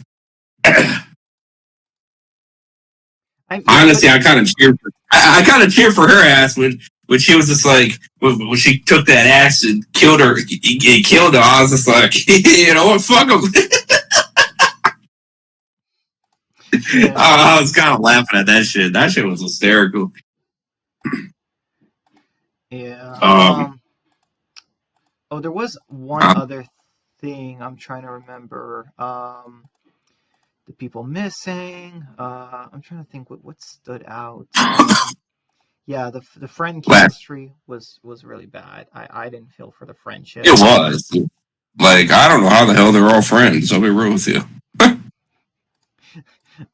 Yeah, but Honestly, I kind of cheered. I kind of cheered for her ass when she was just like when she took that acid, killed her, he killed her. I was just like, you know what, fuck him. yeah. I was kind of laughing at that shit. That shit was hysterical. Yeah. Um, Oh, there was one uh, other thing I'm trying to remember. The people missing. I'm trying to think what stood out. Yeah, the friend chemistry was really bad. I didn't feel for the it friendship. was like I don't know how the hell they're all friends. I'll be real with you.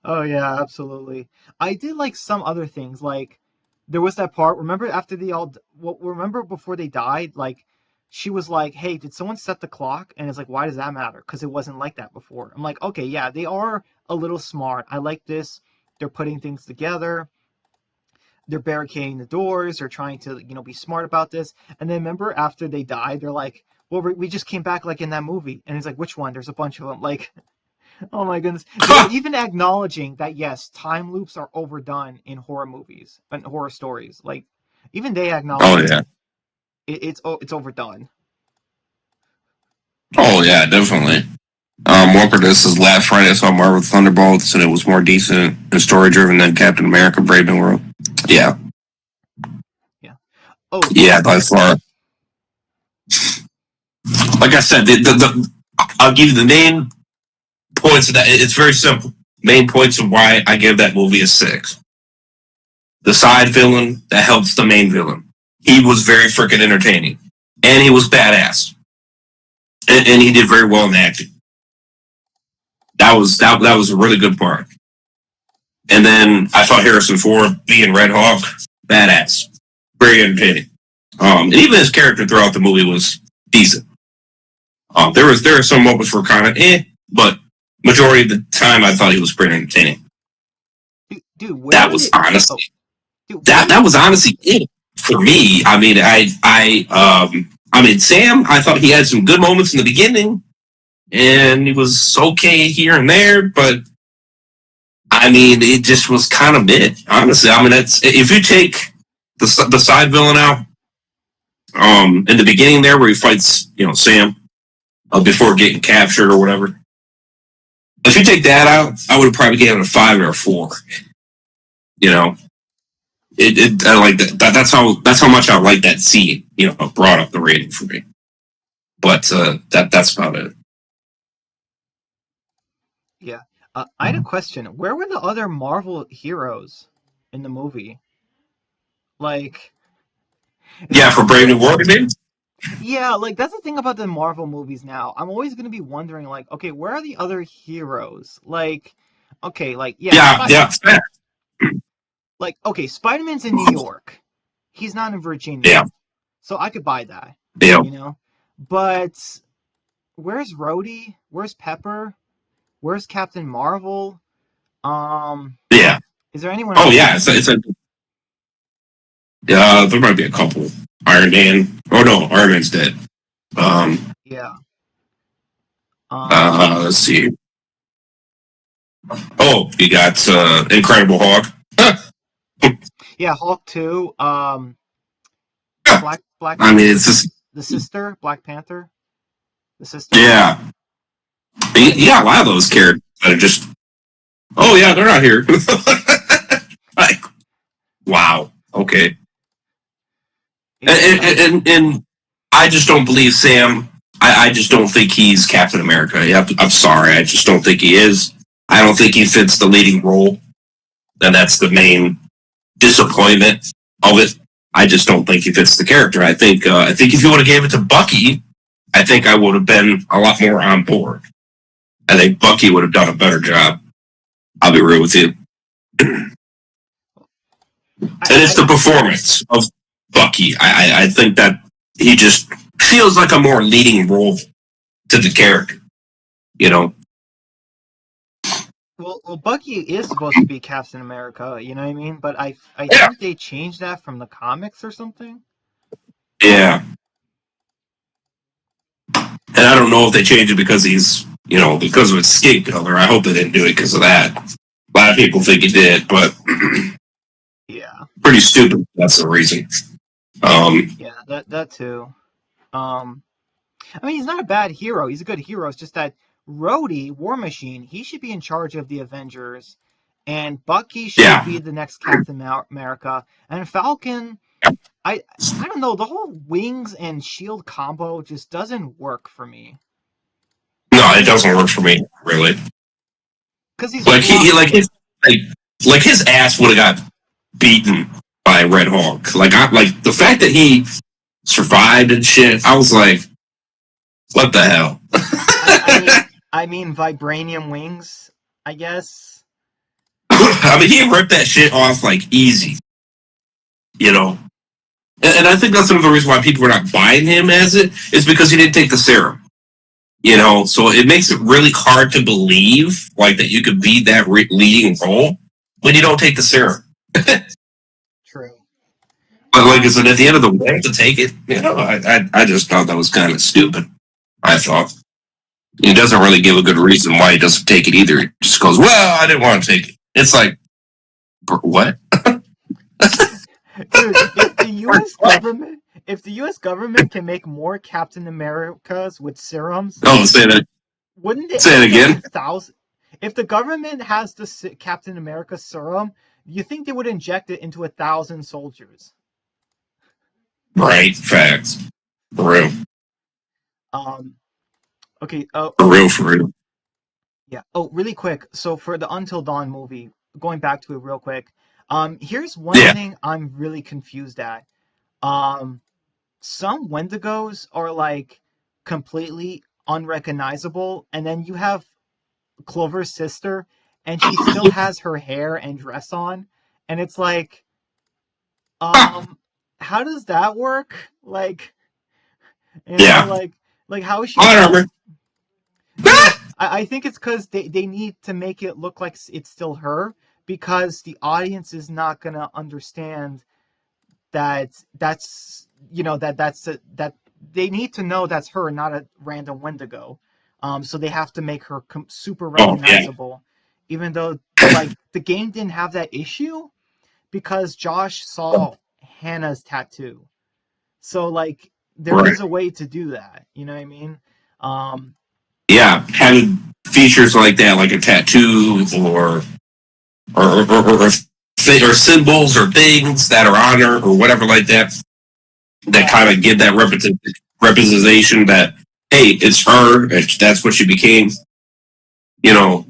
Oh yeah, absolutely. I did like some other things. Like there was that part. Remember after they all. Well, remember before they died. Like she was like, "Hey, did someone set the clock?" And it's like, "Why does that matter?" Because it wasn't like that before. I'm like, "Okay, yeah, they are a little smart. I like this. They're putting things together. They're barricading the doors. They're trying to be smart about this." And then remember after they died, they're like, "Well, we just came back like in that movie." And it's like, "Which one?" There's a bunch of them. Like oh my goodness. They're even acknowledging that yes, time loops are overdone in horror movies and horror stories. Like even they Oh acknowledge yeah. it's overdone. Oh yeah, definitely. One for this is last Friday I saw Marvel Thunderbolts and it was more decent and story driven than Captain America Brave New World. Yeah. Yeah. Oh, Yeah, by far. Like I said, I'll give you the main points of that. It's very simple. Main points of why I give that movie a 6. The side villain that helps the main villain. He was very freaking entertaining. And he was badass. And he did very well in acting. That was a really good part. And then I thought Harrison Ford being Red Hawk, badass. Very entertaining. And even his character throughout the movie was decent. There were some moments where kind of but majority of the time I thought he was pretty entertaining. dude, where That did was it? Oh, honestly dude, where that did? was honestly it for me. I mean, I mean Sam. I thought he had some good moments in the beginning, and he was okay here and there, but I mean, it just was kind of it. Honestly, I mean, that's if you take the side villain out. In the beginning there, where he fights, Sam before getting captured or whatever. If you take that out, I would have probably given it a 5 or a 4. You know, I like that. That's how much I like that scene. Brought up the rating for me. But that's about it. Yeah. I had a question. Where were the other Marvel heroes in the movie? Like, Yeah, for Brave New World, you mean? yeah, like that's the thing about the Marvel movies now. I'm always gonna be wondering, like, okay, where are the other heroes? Like, okay, like, yeah, Yeah, yeah, okay, Spider-Man's in New York. He's not in yeah, Virginia, so I could buy that, yeah, you know. But where's Rhodey? Where's Pepper? Where's Captain Marvel? Um, yeah. is there anyone Oh yeah, else? there might be a couple. Iron Man. Oh no, Iron Man's dead. Um, Yeah. Um, let's see. Oh, you got Incredible Hulk. yeah, Hulk 2. Black I mean, Panther, it's just the sister, Black Panther, the sister. yeah. You Like, got a lot of those characters that are just. Oh yeah, they're not here. Like wow. Okay. yeah, And I just don't believe Sam. I just don't think he's Captain America. Yeah, I'm sorry. I just don't think he is. I don't think he fits the leading role, and that's the main disappointment of it. I just don't think he fits the character. I think if you would have gave it to Bucky, I think I would have been a lot more on board. I think Bucky would have done a better job. I'll be real with you. And it's I the performance of Bucky. I think that he just feels like a more leading role to the character. You know? well, Bucky is supposed to be Captain America. You know what I mean? But I Yeah. think they changed that from the comics or something. Yeah. And I don't know if they changed it because because of his skin color. I hope they didn't do it because of that. A lot of people think he did, but Yeah, pretty stupid. That's the reason. Um, yeah, that too. Um, I mean, he's not a bad hero. He's a good hero. It's just that Rhodey, War Machine, he should be in charge of the Avengers, and Bucky should yeah. be the next Captain America, and Falcon. I I don't know. The whole wings and shield combo just doesn't work for me. No, it Cause, doesn't work for me really. cause he's Like he fly. like, like his ass would have got beaten by Red Hawk. Like the fact that he survived and shit. I was like, what the hell? I mean, vibranium wings. I guess. I mean, he ripped that shit off like easy. You know, and I think that's another reason why people are not buying him as it is because he didn't take the serum. So it makes it really hard to believe like that you could be that leading role when you don't take the serum. True. But like I Um. said, at the end of the day, to take it, I just thought that was kind of stupid. I thought he doesn't really give a good reason why he doesn't take it either. He just goes, "Well, I didn't want to take it." It's like, what? Dude, if the U.S. government can make more Captain Americas with serums, Oh, say that. wouldn't they Say it inject again. 1,000? If the government has the Captain America serum, you think they would inject it into 1,000 soldiers? Right, facts. For real, Um. Okay. Oh. for Oh. real, for real. Yeah. Oh, really quick. So for the Until Dawn movie, going back to it real quick. Here's one Yeah, thing I'm really confused at. Um. Some Wendigos are like completely unrecognizable, and then you have Clover's sister, and she still has her hair and dress on, and it's like, how does that work? Like, yeah. how is she On still? armor. I think it's because they need to make it look like it's still her, because the audience is not gonna understand that that they need to know that's her, not a random Wendigo. So they have to make her super Oh yeah, recognizable, even though like the game didn't have that issue because Josh saw Hannah's tattoo. So like there Right. is a way to do that. You know what I mean? Um, Yeah, having features like that, like a tattoo or symbols or things that are on her or whatever like that, that yeah, kind of give that representation that hey, it's her, that's what she became.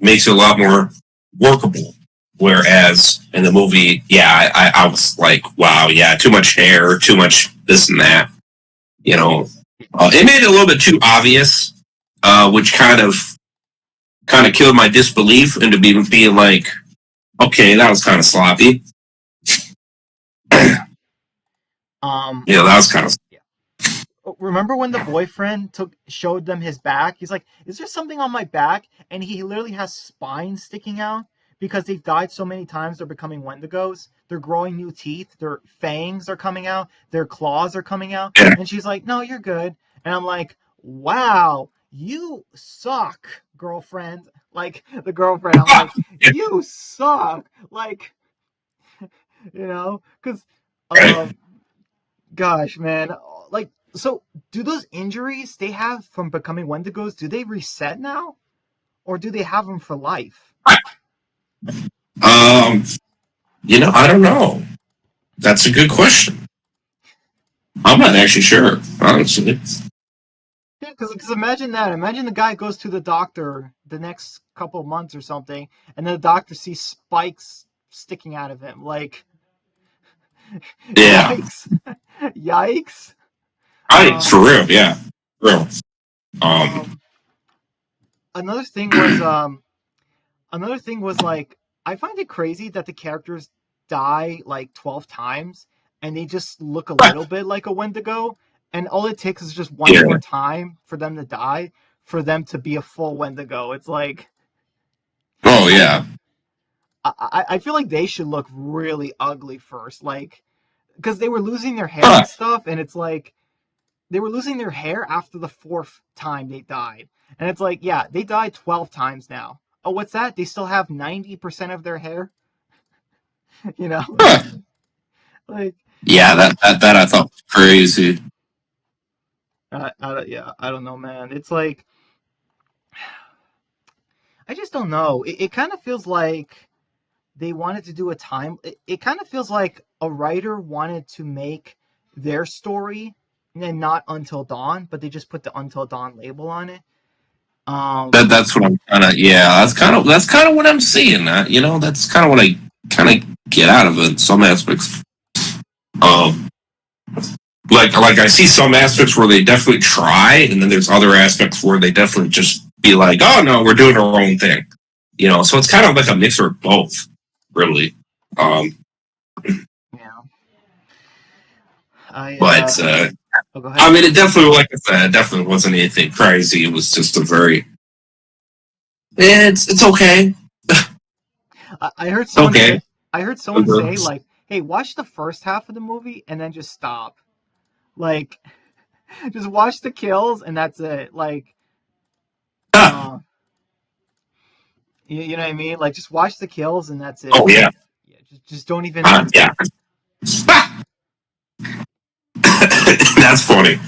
Makes it a lot more workable. Whereas in the movie, yeah, I was like, wow, yeah, too much hair, too much this and that. You know, it made it a little bit too obvious, which kind of killed my disbelief into being like, okay, that was kind of sloppy. yeah. Um, That was kind of yeah. Remember when the boyfriend showed them his back? He's like, "Is there something on my back?" And he literally has spines sticking out because they've died so many times. They're becoming Wendigos. They're growing new teeth. Their fangs are coming out. Their claws are coming out. yeah, And she's like, "No, you're good." And I'm like, "Wow, you suck, girlfriend." Like the girlfriend, I'm like, yeah, "You suck." Like, because right. um gosh, man. Like, so do those injuries they have from becoming Wendigos, do they reset now? Or do they have them for life? Um, I don't know. That's a good question. I'm not actually sure, honestly. Yeah, because imagine that. Imagine the guy goes to the doctor the next couple of months or something, and then the doctor sees spikes sticking out of him. Like, Yeah, yikes. Yikes. right, for Um, real. Yeah, for real. Um, um, another thing was, like I find it crazy that the characters die like 12 times and they just look a little bit like a Wendigo, and all it takes is just one more yeah. time for them to die for them to be a full Wendigo. It's like Oh I yeah. I feel like they should look really ugly first, like because they were losing their hair Huh. and stuff, and it's like they were losing their hair after the fourth time they died. And it's like, yeah, they died 12 times now. Oh, what's that? They still have 90% of their hair? You know? Huh. Like, Yeah, that I thought was crazy. yeah, I don't know, man. It's like, I just don't know. It kind of feels like they wanted to do a time. It kind of feels like a writer wanted to make their story and not Until Dawn, but they just put the Until Dawn label on it. Um, That's what I'm kind of. Yeah, that's kind of what I'm seeing. That's kind of what I kind of get out of it in some aspects. Um, like I see some aspects where they definitely try, and then there's other aspects where they definitely just be like, "Oh no, we're doing our own thing." So it's kind of like a mixture of both, really. Um, yeah, I but oh, go I ahead. mean, it definitely, like I said, it definitely wasn't anything crazy. It was just a very, it's okay, I heard someone okay. say like, "Hey, watch the first half of the movie and then just stop. Like, just watch the kills and that's it. Like, Ah, uh, you know what I mean? Like, just watch the kills and that's it. oh yeah, Like, yeah, just don't even. yeah. That's funny.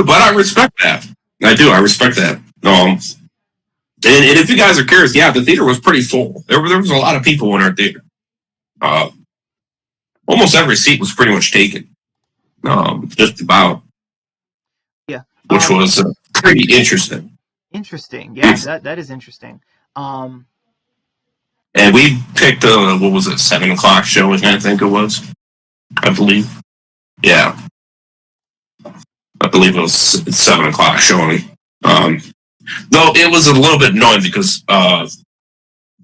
But I respect that. I do. I respect that. And if you guys are curious, yeah, the theater was pretty full. There was a lot of people in our theater. Uh, almost every seat was pretty much taken. Just about, Yeah. which was pretty interesting. Interesting. Yeah, that is interesting. Um, And we picked what was it, 7 o'clock showing? I think it was. I believe. Yeah, I believe it was 7 o'clock showing. Um, though it was a little bit annoying because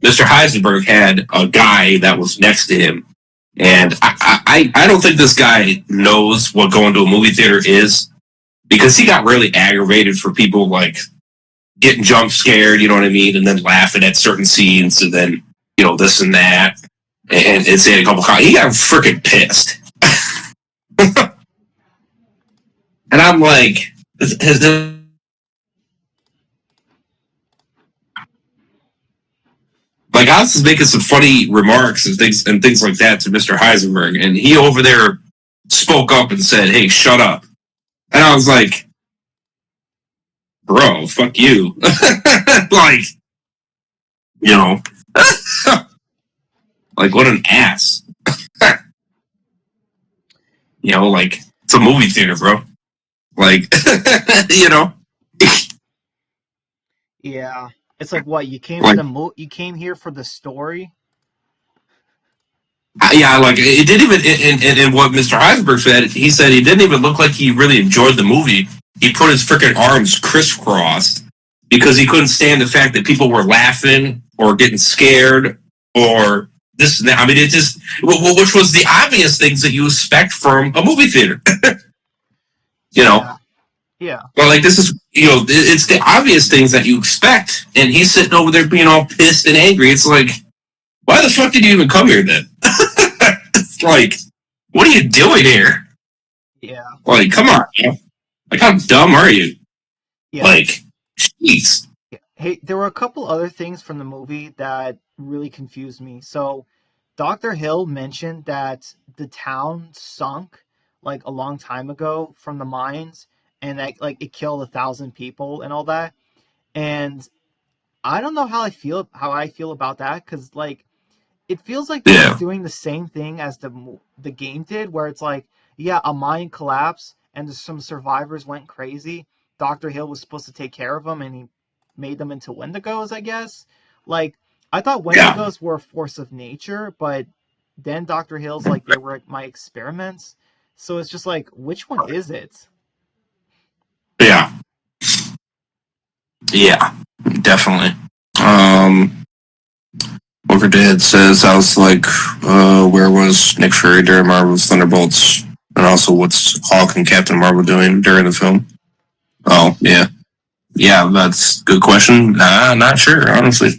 Mr. Heisenberg had a guy that was next to him. And I don't think this guy knows what going to a movie theater is because he got really aggravated for people like getting jump scared, you know what I mean? And then laughing at certain scenes and then, this and that. And saying a couple of, he got freaking pissed. And I'm like, Like I was making some funny remarks and things like that to Mr. Heisenberg, and he over there spoke up and said, "Hey, shut up." And I was like, "Bro, fuck you." Like, you know, like what an ass. You know, like it's a movie theater, bro. Like, you know, Yeah. It's like what, you came for like the you came here for the story? yeah, like it didn't even. And what Mr. Heisenberg said, he said he didn't even look like he really enjoyed the movie. He put his freaking arms crisscrossed because he couldn't stand the fact that people were laughing or getting scared or this and that. I mean, it just, which was the obvious things that you expect from a movie theater, you know. Yeah. Yeah. But like this is, you know, it's the obvious things that you expect, and he's sitting over there being all pissed and angry. It's like, why the fuck did you even come here then? It's like, what are you doing here? Yeah. Like, come on, man. Like, how dumb are you? Yeah. Like, jeez. Yeah. Hey, there were a couple other things from the movie that really confused me. So, Dr. Hill mentioned that the town sunk like a long time ago from the mines, and that like it killed 1,000 people and all that. And I don't know how I feel about that, because like it feels like this is Yeah, doing the same thing as the game did, where it's like, yeah, a mine collapsed and some survivors went crazy. Dr. Hill was supposed to take care of them, and he made them into Wendigos, I guess. Like, I thought yeah, Wendigos were a force of nature, but then Dr. Hill's like, they were my experiments. So it's just like, which one is it? yeah, yeah, definitely. Um, Walker Dad says, I was like, where was Nick Fury during Marvel's Thunderbolts? And also, what's Hulk and Captain Marvel doing during the film? Oh, yeah. Yeah, that's a good question. Nah, not sure, honestly.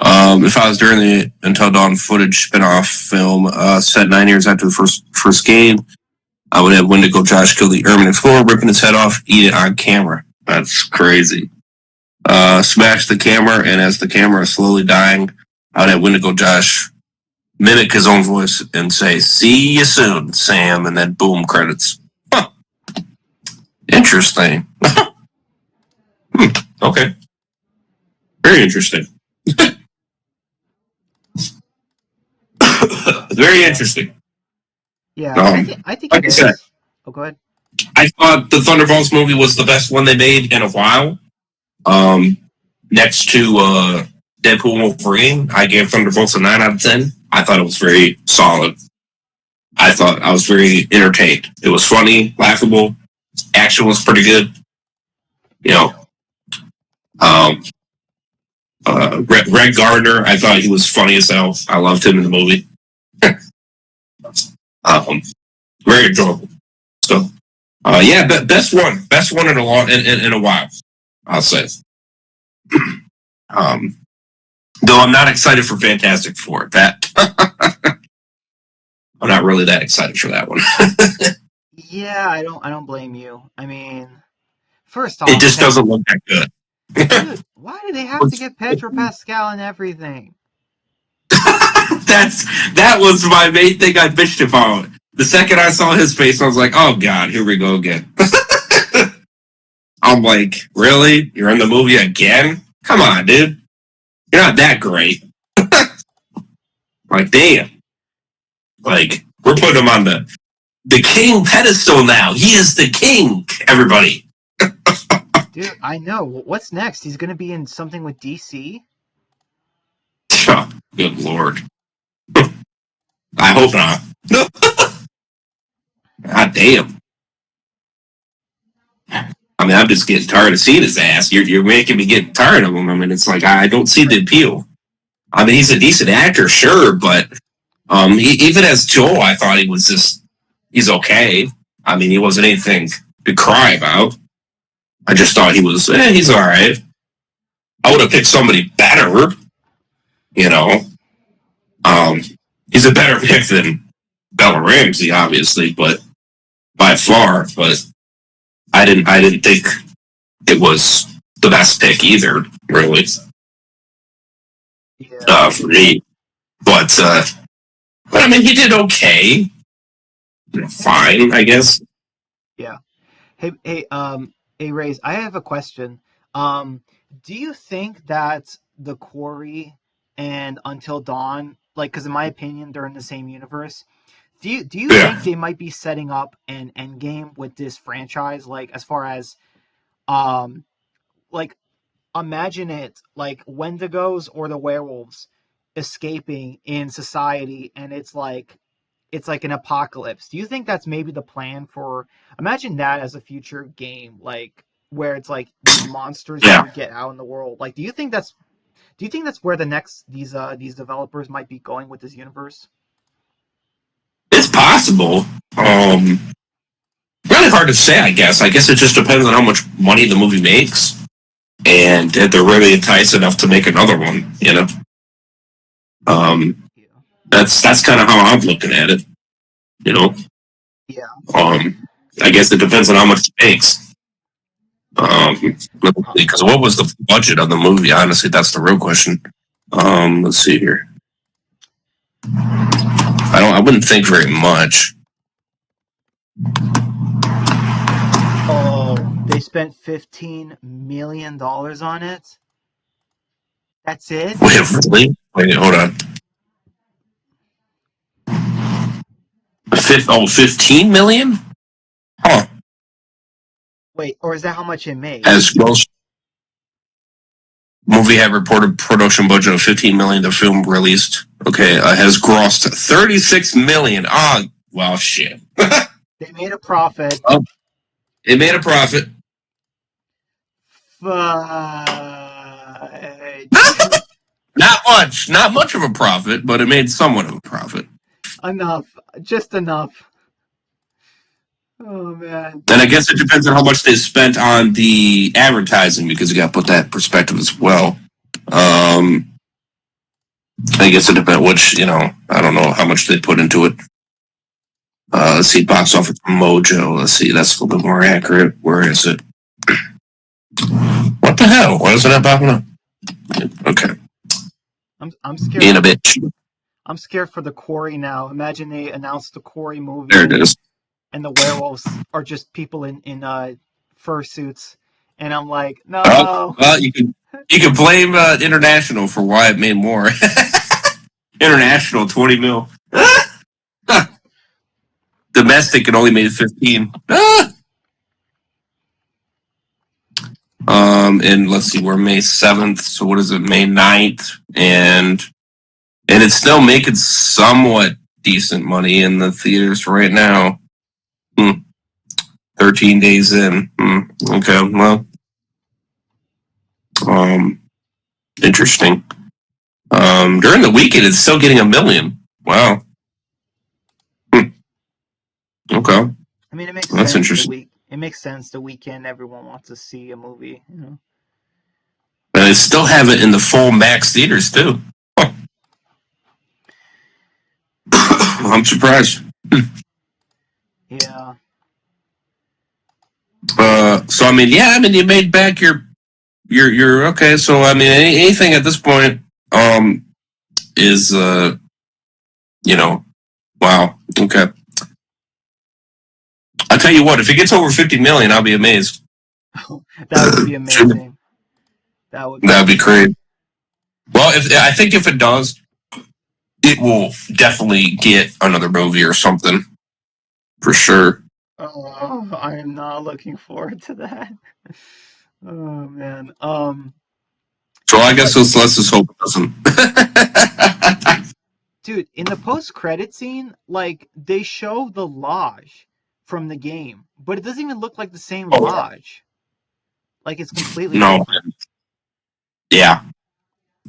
If I was during the Until Dawn footage spin-off film set 9 years after the first game, I would have Wendigo Josh kill the Ermin Explorer, ripping his head off, eat it on camera. That's crazy. Smash the camera, and as the camera is slowly dying, I would have Wendigo Josh mimic his own voice and say, "See you soon, Sam," and then boom, credits. Huh. Interesting. Okay. Very interesting. Very Yeah. interesting. Yeah, Um, I think like it I said, is. Oh, go ahead. I thought the Thunderbolts movie was the best one they made in a while. Um, Next to Deadpool and Wolverine, I gave Thunderbolts a 9 out of 10. I thought it was very solid. I thought I was very entertained. It was funny, laughable. Action was pretty good. You know, um, Red Gardner, I thought he was funny as hell. I loved him in the movie. um, Very enjoyable. So, yeah, best one in a long in a while. I'll say. Um, though I'm not excited for Fantastic Four. That I'm not really that excited for that one. Yeah, I don't blame you. I mean, first It off, just doesn't look that good. dude, why do they have to get Pedro Pascal and everything? That was my main thing I bitched about. The second I saw his face, I was like, "Oh God, here we go again." I'm like, "Really? You're in the movie again? Come on, dude. You're not that great." Like, damn. Like, we're putting him on the king pedestal now. He is the king. Everybody. Dude, I know. What's next? He's gonna be in something with DC? Oh, good lord. I hope not. God damn. I mean, I'm just getting tired of seeing his ass. You're making me get tired of him. I mean, it's like I don't see the appeal. I mean, he's a decent actor, sure, but even as Joel, I thought he was just he's okay. I mean, he wasn't anything to cry about. I just thought he was he's all right. I would have picked somebody better, you know. Um, he's a better pick than Bella Ramsey, obviously, but by far. But I didn't think it was the best pick either, really. Yeah, for me. But I mean, he did okay. Fine, I guess. yeah. Hey, Rays, I have a question. Um, do you think that the Quarry and Until Dawn, like, because in my opinion, they're in the same universe. Do you Yeah. think they might be setting up an endgame with this franchise? Like, as far as um, like imagine it like Wendigos or the werewolves escaping in society, and it's like an apocalypse. Do you think that's maybe the plan for? Imagine that as a future game, like where it's like these monsters Yeah. never get out in the world. Like, do you think that's where the next these developers might be going with this universe? It's possible. Really hard to say, I guess. I guess it just depends on how much money the movie makes. And if they're really enticed enough to make another one, you know. Um, Yeah, that's kind of how I'm looking at it, you know. yeah. I guess it depends on how much it makes. Uh, Because what was the budget on the movie? Honestly, that's the real question. Let's see here. I wouldn't think very much. oh, they spent $15 million on it. That's it. Wait, really? Wait, hold on. 15 million? Huh. Wait, or is that how much it made? Has most movie had reported production budget of 15 million. The film released, okay, has grossed 36 million. Ah, well, shit. They made a profit. Oh, it made a profit. Fudge. Not much of a profit, but it made somewhat of a profit. Enough. Just enough. Oh man. And I guess it depends on how much they spent on the advertising because you got to put that in perspective as well. I guess it depends which, I don't know how much they put into it. Let's see, box office Mojo. Let's see, that's a little bit more accurate. Where is it? What the hell? Why isn't that popping up? Okay. I'm scared In for a the bit. I'm scared for the Quarry now. Imagine they announced the Quarry There movie it is. and the werewolves are just people in fursuits, and I'm like, Oh, no. well, you can blame International for why it made more. International 20 mil. Domestic it only made 15. And let's see, we're May 7th, so what is it, May 9th? And it's still making somewhat decent money in the theaters right now. 13 days in. Okay, well, um, interesting. During the weekend, it's still getting 1 million. Wow. Okay, I mean, it makes that's sense. interesting. It makes sense. The weekend, everyone wants to see a movie. And they still have it in the full max theaters too. Huh. I'm surprised. Yeah. So I mean, yeah, I mean, you made back your okay. So I mean, anything at this point, is you know, wow. Okay, I'll tell you what. If it gets over 50 million, I'll be amazed. That would be amazing. That would be That'd be amazing. great. Well, if I think if it does, it will definitely get another movie or something for sure. Oh, I am not looking forward to that. Oh man. So I But guess let's just hope it doesn't. dude, in the post-credit scene, like they show the lodge from the game, but it doesn't even look like the same Oh lodge. Like it's completely no, different. yeah,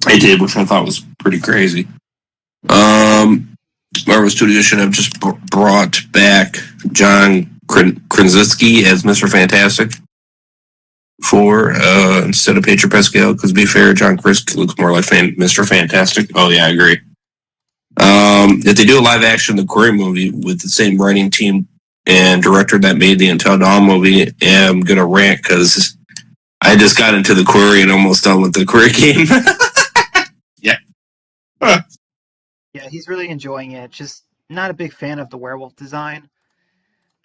I did, which I thought was pretty crazy. Um, Marvel Studios should have just brought back John Krasinski as Mr. Fantastic for instead of Pedro Pascal. Because to be fair, John Krasinski looks more like Mr. Fantastic. Oh yeah, I agree. If they do a live action The Quarry movie with the same writing team and director that made the Until Dawn movie, I'm gonna rant because I just got into The Quarry and almost done with the Quarry game. Yeah. Yeah, he's really enjoying it. Just not a big fan of the werewolf design.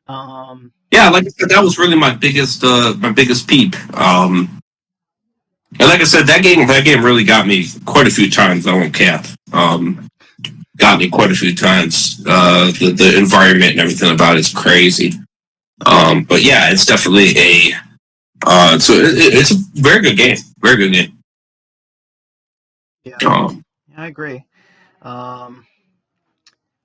Um, Yeah, like I said, that was really my biggest peep. And like I said, that game really got me quite a few times. I won't cap. Got me quite a few times. The environment and everything about it is crazy. But yeah, it's definitely a it's a very good game. Very good game. yeah, Um, yeah, I agree. Um,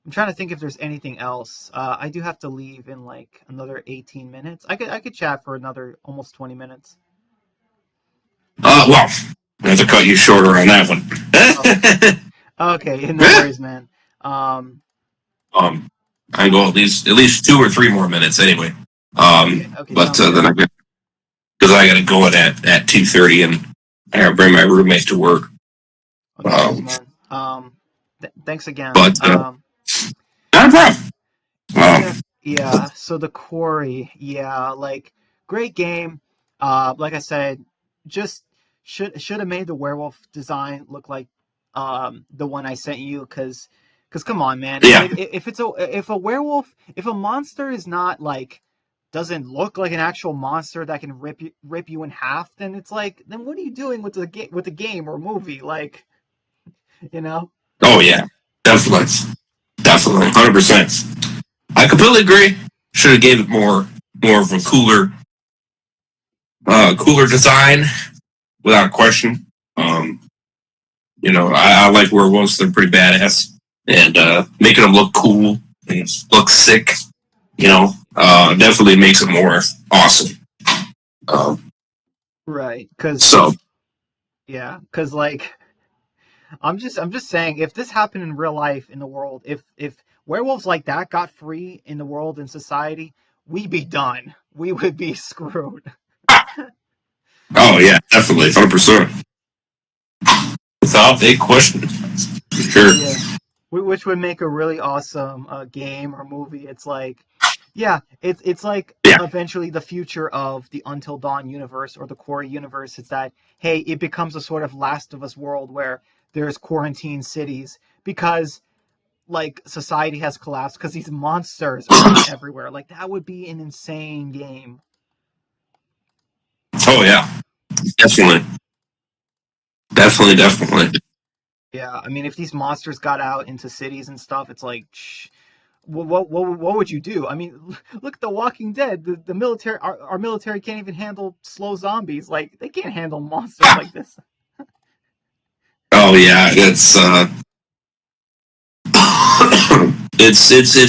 I'm trying to think if there's anything else. I do have to leave in like another 18 minutes. I could chat for another almost 20 minutes. well, I have to cut you shorter on that Oh, one. okay, no worries, man. Um, um, I go at least 2 or 3 more minutes anyway. okay, okay, But sounds then good. because I got to go in at 2:30 and I got to bring my roommate to work. Oh, no worries, Um, man. Thanks again. but not a problem. Yeah, Um, yeah. So the quarry, yeah, like great game. Like I said, just should have made the werewolf design look like the one I sent you, because come on, man. yeah. If it's a werewolf, if a monster is not like doesn't look like an actual monster that can rip you in half, then it's like then what are you doing with the game or movie? Like, you know? Oh yeah. Definitely. Definitely. 100%. I completely agree. Should have gave it more of a cooler design without question. I like werewolves. They're pretty badass, and making them look cool and look sick, definitely makes it more awesome. Um, Right. Because so yeah, because like I'm just saying, if this happened in real life in the world, if werewolves like that got free in the world and society, we'd be done. We would be screwed. oh yeah, definitely, 100%, without a question, for sure. Yeah, which would make a really awesome game or movie. It's like, yeah, it's like Yeah. eventually the future of the Until Dawn universe or the Quarry universe. It's that hey, it becomes a sort of Last of Us world where there's quarantine cities because like society has collapsed because these monsters are just everywhere. Like that would be an insane game. Oh yeah, definitely, definitely. Yeah, I mean, if these monsters got out into cities and stuff, it's like, what would you do? I mean, look at The Walking Dead. The military, our military can't even handle slow zombies. Like they can't handle monsters like this. Oh yeah, it's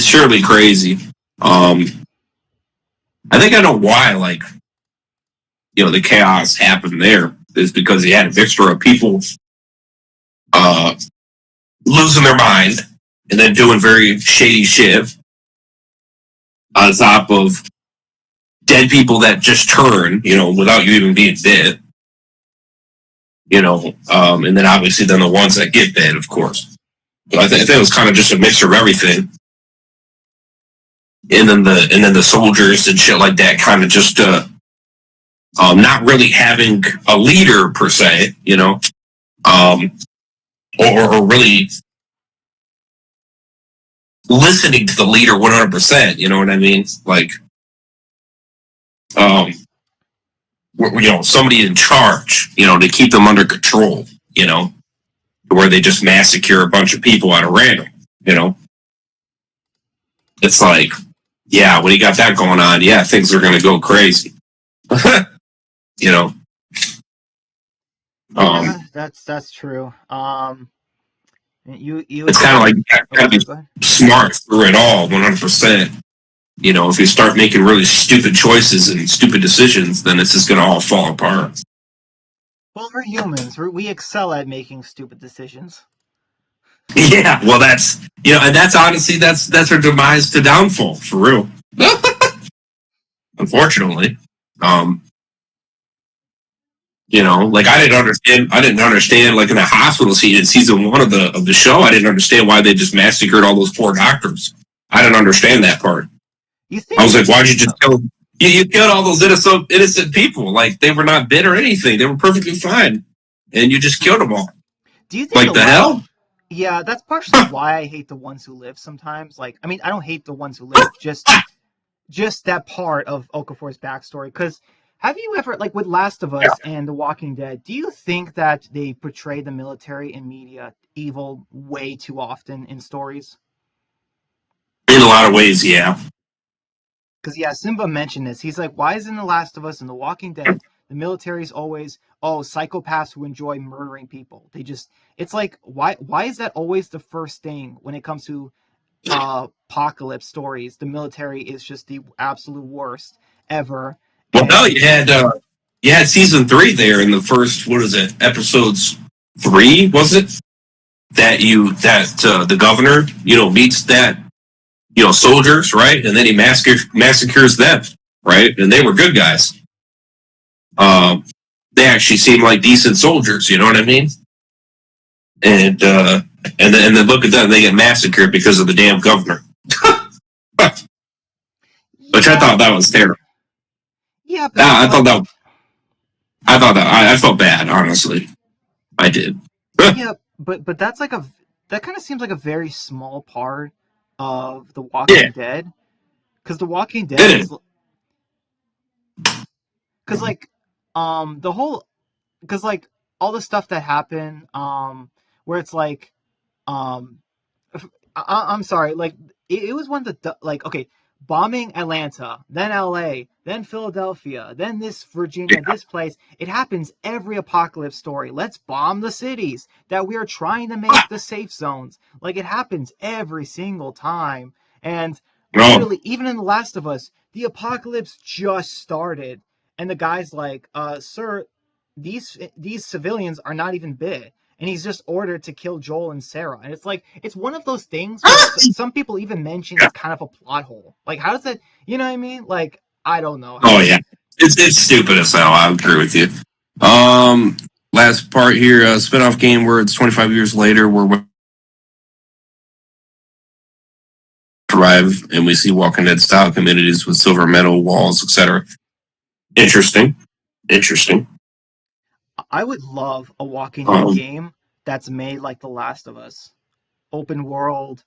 surely crazy. Um, I think I know why. Like the chaos happened there is because he had a mixture of people uh, losing their mind and then doing very shady shit on top of dead people that just turn, without you even being bit, and then obviously then the ones that get bit, of course. But I think it was kind of just a mixture of everything, and then the soldiers and shit like that, kind of just not really having a leader per se, um, or really listening to the leader 100%. You know what I mean? Like, um, somebody in charge, to keep them under control, where they just massacre a bunch of people at a random, you know. It's like, yeah, when you got that going on, yeah, things are going to go crazy, you know. Yeah, Um, that's true. You it's hit kind of on. like you Oh, got to sorry. be Go ahead. smart through it all, 100%. If you start making really stupid choices and stupid decisions, then it's just going to all fall apart. Well, we're humans. We excel at making stupid decisions. Yeah, well, and that's honestly that's our demise to downfall for real. Unfortunately, um, like I didn't understand like in the hospital scene in season one of the show. I didn't understand why they just massacred all those poor doctors. I didn't understand that part. You I was think? like, why'd you just kill? You killed all those innocent people. Like they were not bit or anything. They were perfectly fine, and you just killed them all. Do you think Like the the last? hell? Yeah, that's partially why I hate the ones who live sometimes. Like, I mean, I don't hate the ones who live, just that part of Okafor's backstory. Because have you ever, like with Last of Yeah. Us and The Walking Dead, do you think that they portray the military and media evil way too often in stories? In a lot of ways, yeah. Because yeah, Simba mentioned this. He's like, why is in The Last of Us and The Walking Dead the military's always psychopaths who enjoy murdering people? They just it's like why is that always the first thing when it comes to apocalypse stories? The military is just the absolute worst ever, Well, no, and you had season 3 there in the first, what is it, episodes 3, was it? That the governor, meets that, soldiers, right? And then he massacres them, right? And they were good guys. Um, they actually seem like decent soldiers, you know what I mean? And and then look at them, they get massacred because of the damn governor. Which I yeah, thought that was terrible. yeah, but it's I thought like that I felt bad, honestly. I did. yeah, but that's like a that kind of seems like a very small part of The Yeah, Walking Dead because The Walking Dead it is. is because like the whole because like all the stuff that happened where it's like um I'm sorry, like it was one of the like okay, bombing Atlanta, then LA, then Philadelphia, then this Virginia, Yeah. this place. It happens every apocalypse story. Let's bomb the cities that we are trying to make the safe zones. Like it happens every single time. And No. literally, even in The Last of Us, the apocalypse just started, and the guy's like, "Sir, these civilians are not even bit." And he's just ordered to kill Joel and Sarah. And it's like it's one of those things where some people even mention Yeah. it's kind of a plot hole. Like how does that, you know what I mean? Like I don't know Oh how. yeah. It's stupid as hell. I agree with you. Last part here, spinoff game where it's 25 years later, where we arrive and we see Walking Dead style communities with silver metal walls, etc. Interesting. Interesting. I would love a Walking Dead Um, game that's made like The Last of Us, open world.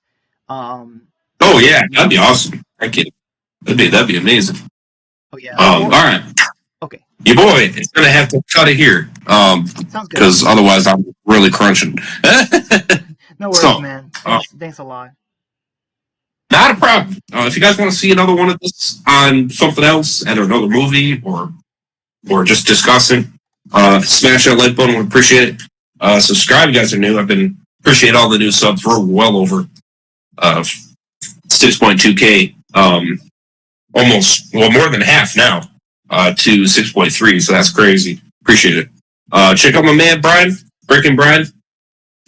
oh yeah, You that'd be know. awesome. That'd be amazing. Oh yeah. All Or right, okay, your boy, it's gonna have to cut it here. sounds good. Because otherwise I'm really crunching. No worries, So, man. uh, Thanks a lot. not a problem. If you guys want to see another one of this on something else, either another movie or just discussing, smash that like button. Would appreciate it. Subscribe, you guys are new. I've been appreciate all the new subs. We're well over 6.2k. Almost more than half now to 6.3. So that's crazy. Appreciate it. Check out my man Brian, Breaking Brian.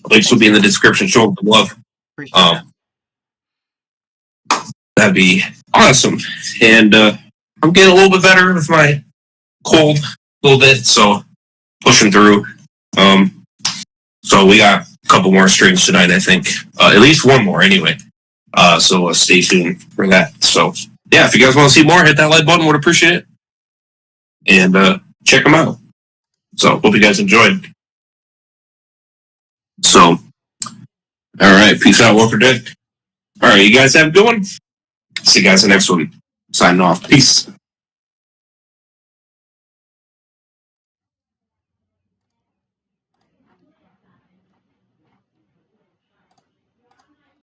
Links will Thanks, be in the man. description. Show him some love. Appreciate that. Um, that'd be awesome. And I'm getting a little bit better with my cold, a little bit, so pushing through. Um, so we got a couple more streams tonight, I think. At least one more, anyway. So stay tuned for that. So yeah, if you guys want to see more, hit that like button. Would appreciate it. And check them out. So hope you guys enjoyed. So all right, peace out, Walker Dead. All right, you guys have a good one. See you guys in the next one. Signing off. Peace.